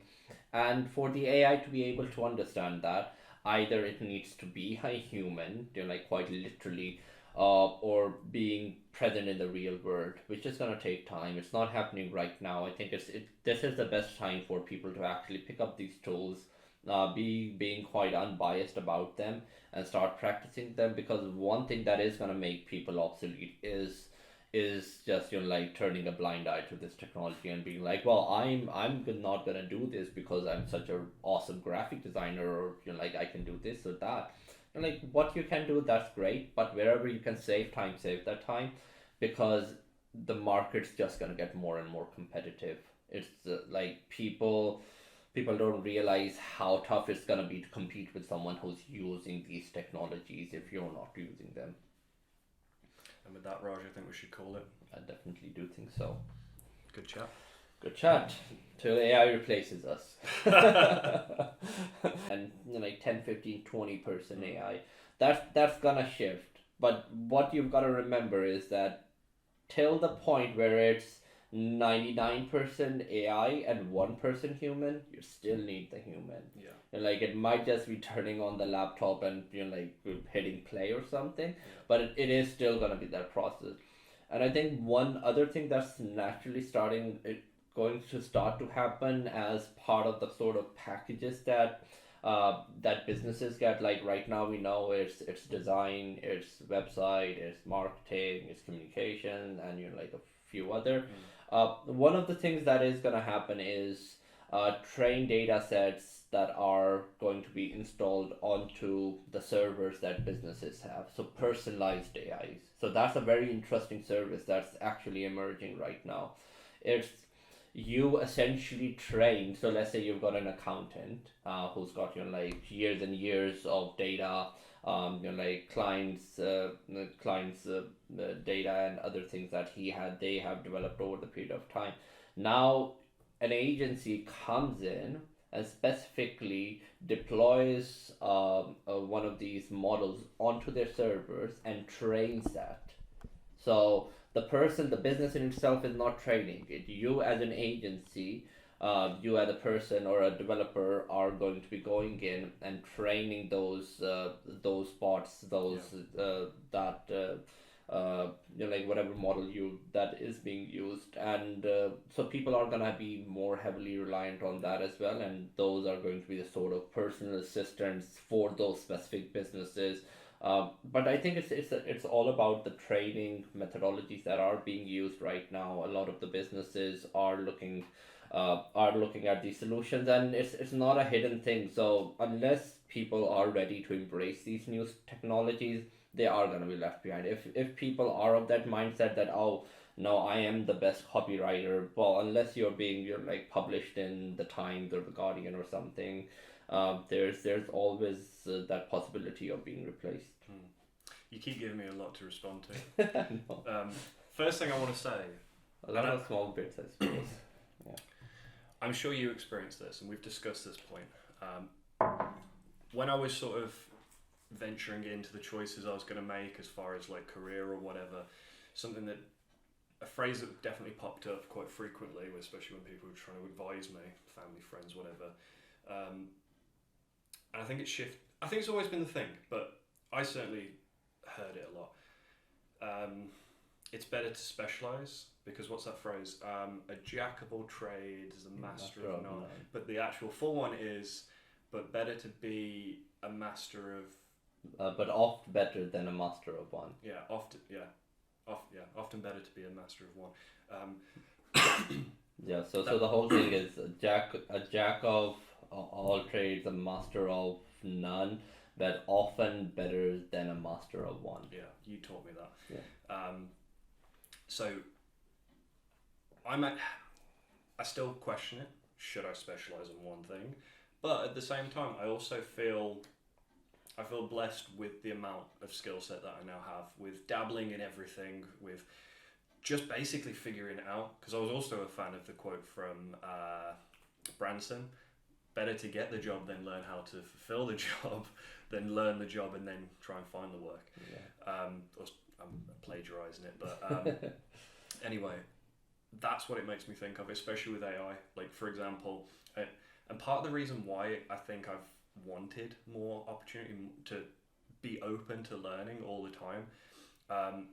And for the AI to be able to understand that, either it needs to be a human, like quite literally, or being present in the real world, which is going to take time. It's not happening right now. I think this is the best time for people to actually pick up these tools, being quite unbiased about them, and start practicing them, because one thing that is going to make people obsolete is just, like turning a blind eye to this technology and being like, well, I'm not gonna do this because I'm such a awesome graphic designer, or like I can do this or that. And like what you can do, that's great, but wherever you can save that time, because the market's just gonna get more and more competitive. It's like people don't realize how tough it's gonna be to compete with someone who's using these technologies if you're not using them. And with that, Raj, I think we should call it. I definitely do think so. Good chat. Good chat. till AI replaces us. And like 10, 15, 20% AI, that's gonna shift. But what you've got to remember is that till the point where it's 99% AI and 1% human, you still need the human. Yeah. And like it might just be turning on the laptop and like hitting play or something, but it is still gonna be that process. And I think one other thing that's naturally going to start to happen as part of the sort of packages that businesses get. Like right now, we know it's design, it's website, it's marketing, it's communication, and like a few other. One of the things that is gonna happen is train data sets that are going to be installed onto the servers that businesses have. So personalized AIs. So that's a very interesting service that's actually emerging right now. It's you essentially train. So let's say you've got an accountant who's got like years and years of data, like clients data and other things that they have developed over the period of time. Now an agency comes in and specifically deploys one of these models onto their servers and trains that. So the business in itself is not training it. You as an agency, you as a person or a developer are going to be going in and training those bots, like whatever model that is being used, and so people are gonna be more heavily reliant on that as well, and those are going to be the sort of personal assistants for those specific businesses. But I think it's all about the training methodologies that are being used right now. A lot of the businesses are looking at these solutions, and it's not a hidden thing. So unless people are ready to embrace these new technologies, they are going to be left behind. If people are of that mindset that, oh no, I am the best copywriter, well, unless you're like published in the Times or the Guardian or something, there's always that possibility of being replaced. You keep giving me a lot to respond to. No. First thing I want to say, a lot of small bits, I suppose. Yeah. I'm sure you experienced this, and we've discussed this point. When I was sort of venturing into the choices I was going to make as far as like career or whatever, a phrase that definitely popped up quite frequently, especially when people were trying to advise me, family, friends, whatever. And I think I think it's always been the thing, but I certainly heard it a lot. It's better to specialize, because what's that phrase? A jack of all trades is a master of none. But the actual full one is, but better to be a master of. But oft better than a master of one. Yeah, often better to be a master of one. Yeah. So the whole thing is a jack of all trades, a master of none, but often better than a master of one. Yeah, you taught me that. Yeah. So I still question it. Should I specialize in one thing? But at the same time, I also feel blessed with the amount of skill set that I now have, with dabbling in everything, with just basically figuring it out. Because I was also a fan of the quote from Branson: better to get the job than learn how to fulfill the job, than learn the job and then try and find the work. Yeah. I'm plagiarizing it, but anyway, that's what it makes me think of, especially with AI. Like, for example, and part of the reason why I think I've wanted more opportunity to be open to learning all the time.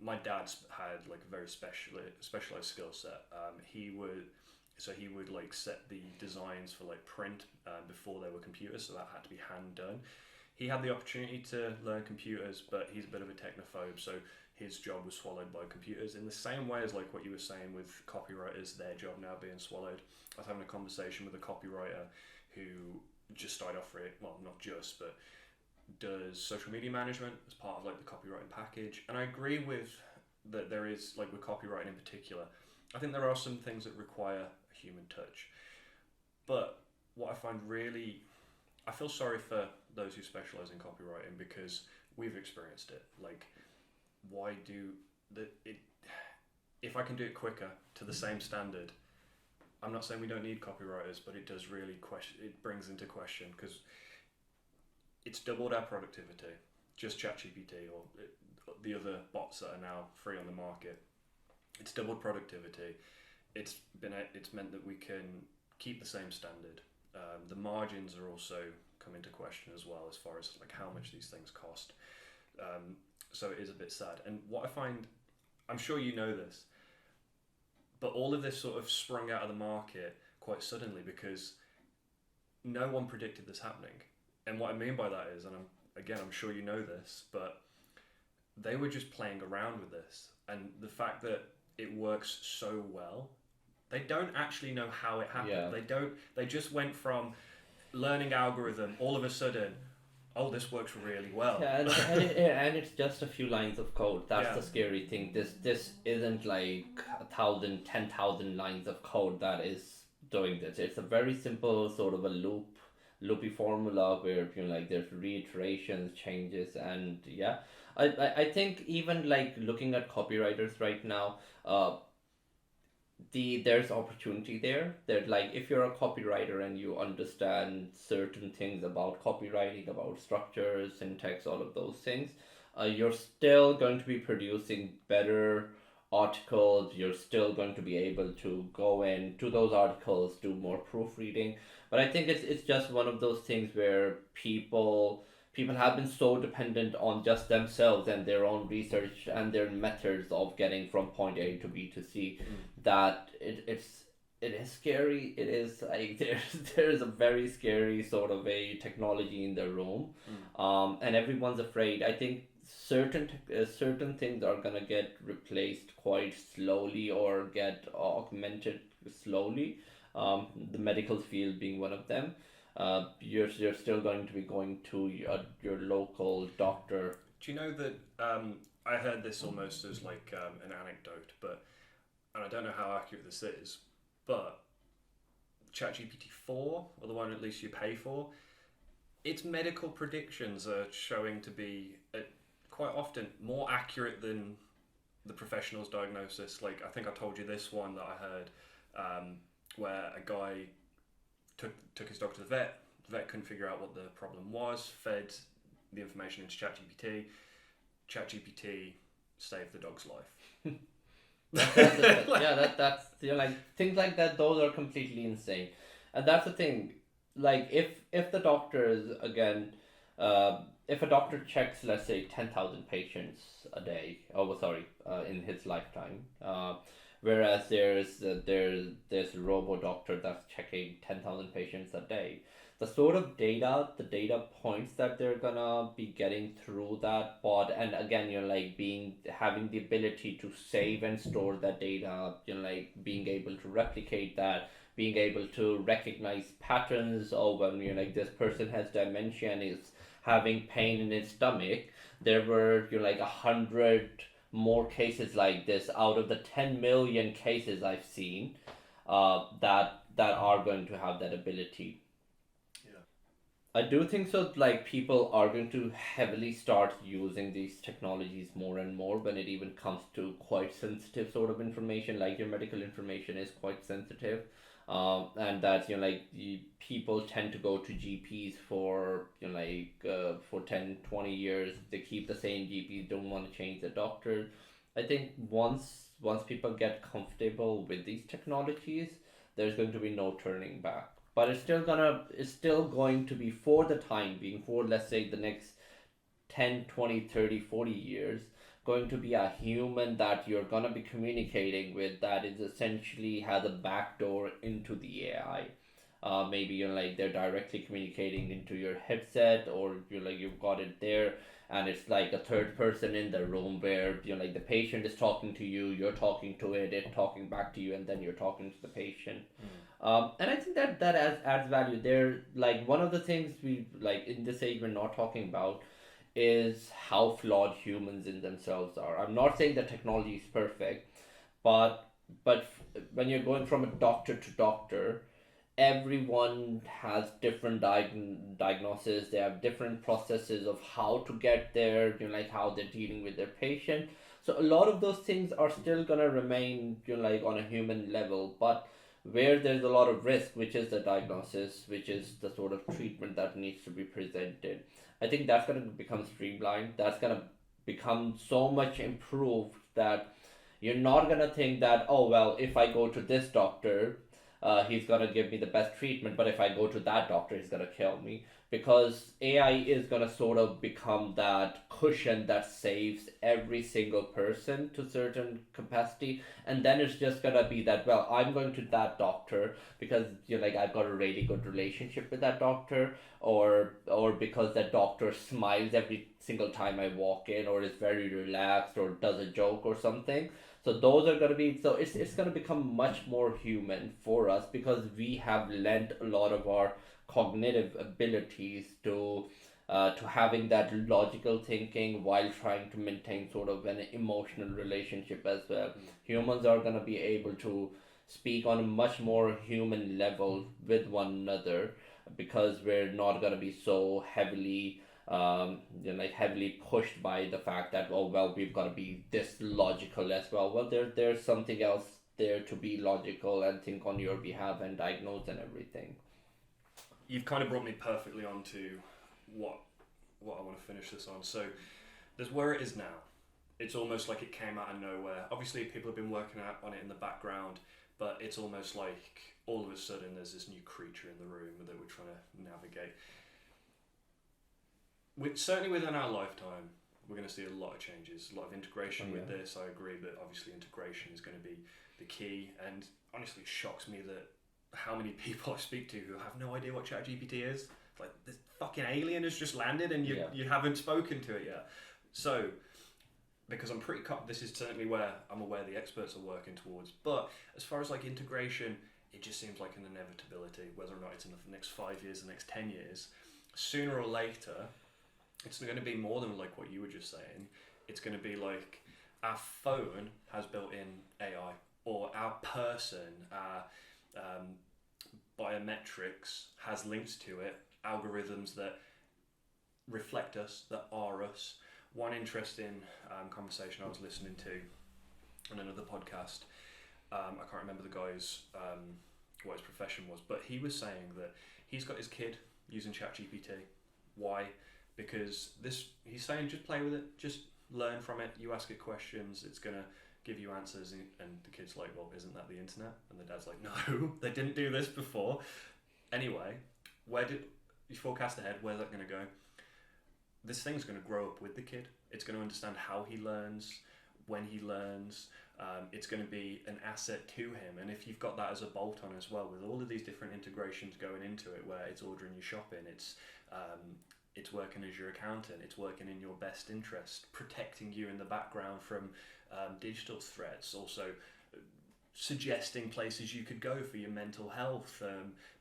My dad's had like a very specialized skill set. He would like set the designs for like print before there were computers, so that had to be hand done. He had the opportunity to learn computers, but he's a bit of a technophobe, so his job was swallowed by computers, in the same way as like what you were saying with copywriters, their job now being swallowed. I was having a conversation with a copywriter who just started off not just, but does social media management as part of like the copywriting package. And I agree with that there is, like with copywriting in particular, I think there are some things that require a human touch. But what I find I feel sorry for those who specialize in copywriting, because we've experienced it. Like, why do if I can do it quicker to the same standard, I'm not saying we don't need copywriters, but it does really question. It brings into question because it's doubled our productivity. Just ChatGPT or the other bots that are now free on the market. It's doubled productivity. It's meant that we can keep the same standard. The margins are also come into question as well as far as like how much these things cost. So it is a bit sad. And what I find, I'm sure you know this, but all of this sort of sprung out of the market quite suddenly because no one predicted this happening. And what I mean by that is, and I'm sure you know this, but they were just playing around with this, and the fact that it works so well, they don't actually know how it happened. Yeah. They don't. They just went from learning algorithm all of a sudden. Oh, this works really well. Yeah, and it's just a few lines of code. That's Yeah. the scary thing. This isn't like 1,000, 10,000 lines of code that is doing this. It's a very simple sort of a loopy formula where like there's reiterations, changes, and yeah. I think even like looking at copywriters right now, there's opportunity there. That like if you're a copywriter and you understand certain things about copywriting, about structures, syntax, all of those things, you're still going to be producing better articles. You're still going to be able to go into those articles, do more proofreading. But I think it's just one of those things where people have been so dependent on just themselves and their own research and their methods of getting from point A to B to C that it is scary. It is like there's a very scary sort of a technology in the room, and everyone's afraid. I think certain things are gonna get replaced quite slowly or get augmented slowly. The medical field being one of them. You're still going to be going to your local doctor. Do you know that I heard this almost as like an anecdote, but and I don't know how accurate this is, but ChatGPT 4, or the one at least you pay for, its medical predictions are showing to be quite often more accurate than the professional's diagnosis. Like I think I told you this one that I heard where a guy took his dog to the vet. The vet couldn't figure out what the problem was, fed the information into ChatGPT. ChatGPT saved the dog's life. That's like things like that. Those are completely insane, and that's the thing. Like if the doctors again, if a doctor checks, let's say 10,000 patients a day. Oh, sorry, in his lifetime. Whereas there's this robo doctor that's checking 10,000 patients a day. The sort of the data points that they're gonna be getting through that bot, and again, like having the ability to save and store that data, like being able to replicate that, being able to recognize patterns. Oh, when like this person has dementia and is having pain in his stomach, there were like 100 more cases like this out of the 10 million cases I've seen that are going to have that ability. Yeah. I do think so. Like people are going to heavily start using these technologies more and more when it even comes to quite sensitive sort of information. Like your medical information is quite sensitive, and that people tend to go to GPs for for 10-20 years. They keep the same GPs, don't want to change the doctor. I think once people get comfortable with these technologies, there's going to be no turning back. But it's still going to be, for the time being, for let's say the next 10, 20, 30, 40 years, going to be a human that you're going to be communicating with that is essentially has a backdoor into the AI. Maybe they're directly communicating into your headset, or you've got it there, and it's like a third person in the room where the patient is talking to you, you're talking to it talking back to you, and then you're talking to the patient. And I think that adds value there. Like one of the things we like in this age we're not talking about is how flawed humans in themselves are. I'm not saying that technology is perfect, but when you're going from a doctor to doctor, everyone has different diagnoses. They have different processes of how to get there, like how they're dealing with their patient. So a lot of those things are still gonna remain on a human level. But where there's a lot of risk, which is the diagnosis, which is the sort of treatment that needs to be presented. I think that's going to become streamlined. That's going to become so much improved that you're not going to think that, oh, well, if I go to this doctor, he's going to give me the best treatment, but if I go to that doctor, he's going to kill me. Because AI is going to sort of become that cushion that saves every single person to certain capacity, and then it's just going to be that, well, I'm going to that doctor because like I've got a really good relationship with that doctor, or because that doctor smiles every single time I walk in, or is very relaxed, or does a joke or something. So those are going to be, so it's going to become much more human for us because we have lent a lot of our cognitive abilities to having that logical thinking while trying to maintain sort of an emotional relationship as well. Humans are going to be able to speak on a much more human level with one another because we're not going to be so heavily like heavily pushed by the fact that, oh well, we've got to be this logical as well. Well, there's something else there to be logical and think on your behalf and diagnose and everything. You've kind of brought me perfectly onto what I want to finish this on. So there's where it is now. It's almost like it came out of nowhere. Obviously, people have been working on it in the background, but it's almost like all of a sudden there's this new creature in the room that we're trying to navigate. Certainly within our lifetime, we're going to see a lot of changes, a lot of integration with this. I agree that obviously integration is going to be the key, and honestly, it shocks me that how many people I speak to who have no idea what ChatGPT is. It's like this fucking alien has just landed and you haven't spoken to it yet. So, because I'm pretty this is certainly where I'm aware the experts are working towards. But as far as like integration, it just seems like an inevitability, whether or not it's in the next 5 years, the next 10 years. Sooner or later, it's going to be more than like what you were just saying. It's going to be like our phone has built-in AI, or our person, our biometrics has links to it, algorithms that reflect us, that are us. One interesting conversation I was listening to on another podcast, I can't remember the guy's what his profession was, but he was saying that he's got his kid using ChatGPT. Why? Because he's saying just play with it, just learn from it. You ask it questions, it's gonna give you answers, and the kid's like, well, isn't that the internet? And the dad's like, no, they didn't do this before. Anyway, where did you forecast ahead? Where's that going to go? This thing's going to grow up with the kid. It's going to understand how he learns, when he learns. It's going to be an asset to him. And if you've got that as a bolt-on as well, with all of these different integrations going into it, where it's ordering your shopping, it's working as your accountant, it's working in your best interest, protecting you in the background from digital threats, also suggesting places you could go for your mental health,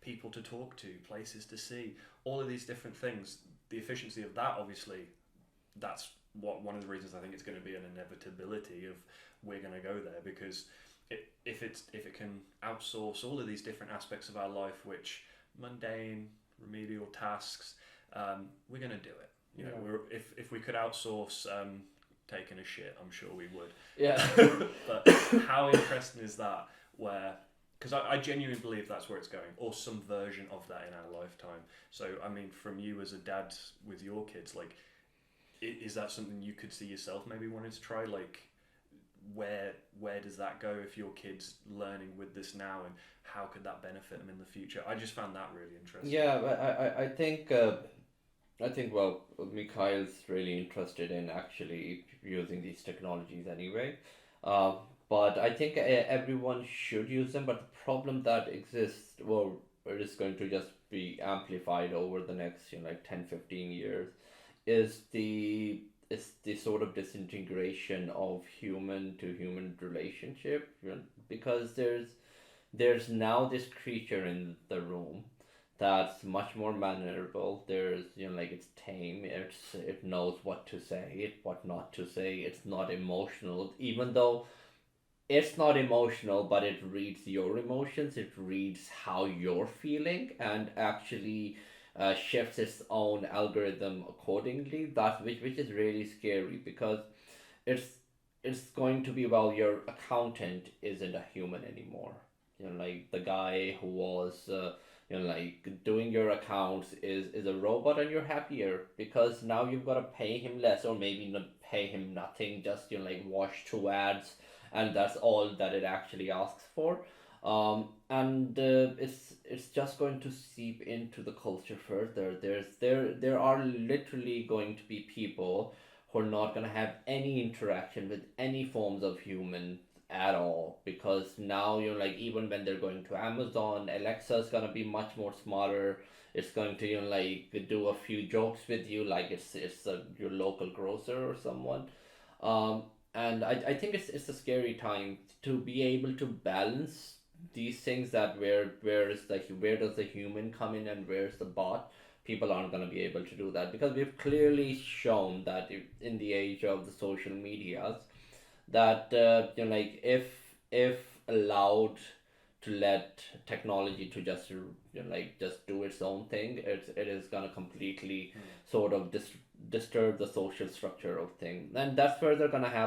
people to talk to, places to see, all of these different things. The efficiency of that, obviously, that's one of the reasons I think it's going to be an inevitability of we're going to go there, because if it can outsource all of these different aspects of our life, which mundane remedial tasks, we're going to do it. You know, if we could outsource taking a shit, I'm sure we would. Yeah. But how interesting is that? Because I genuinely believe that's where it's going, or some version of that in our lifetime. So, I mean, from you as a dad with your kids, like, is that something you could see yourself maybe wanting to try? Like, where does that go if your kid's learning with this now, and how could that benefit them in the future? I just found that really interesting. Yeah, I think well, Mikhail's really interested in actually using these technologies anyway. But I think everyone should use them. But the problem that exists, well, it is going to just be amplified over the next, like 10-15 years, is the sort of disintegration of human to human relationship, because there's now this creature in the room that's much more mannerable. There's, like, it's tame. It knows what to say, what not to say. It's not emotional, even though it's not emotional, but it reads your emotions. It reads how you're feeling, and actually shifts its own algorithm accordingly. Which is really scary, because it's going to be, well, your accountant isn't a human anymore. like the guy who was like doing your accounts is a robot, and you're happier because now you've got to pay him less, or maybe not pay him nothing, just like wash two ads, and that's all that it actually asks for. And it's just going to seep into the culture further. There are literally going to be people who are not going to have any interaction with any forms of human at all, because now like even when they're going to Amazon, Alexa's going to be much more smarter. It's going to like do a few jokes with you, like it's your local grocer or someone. um, and I think it's a scary time to be able to balance these things, that where does the human come in and where's the bot. People aren't going to be able to do that, because we've clearly shown that in the age of the social medias, that like if allowed to let technology to just like just do its own thing, it is gonna completely sort of disturb the social structure of things, and that's further gonna happen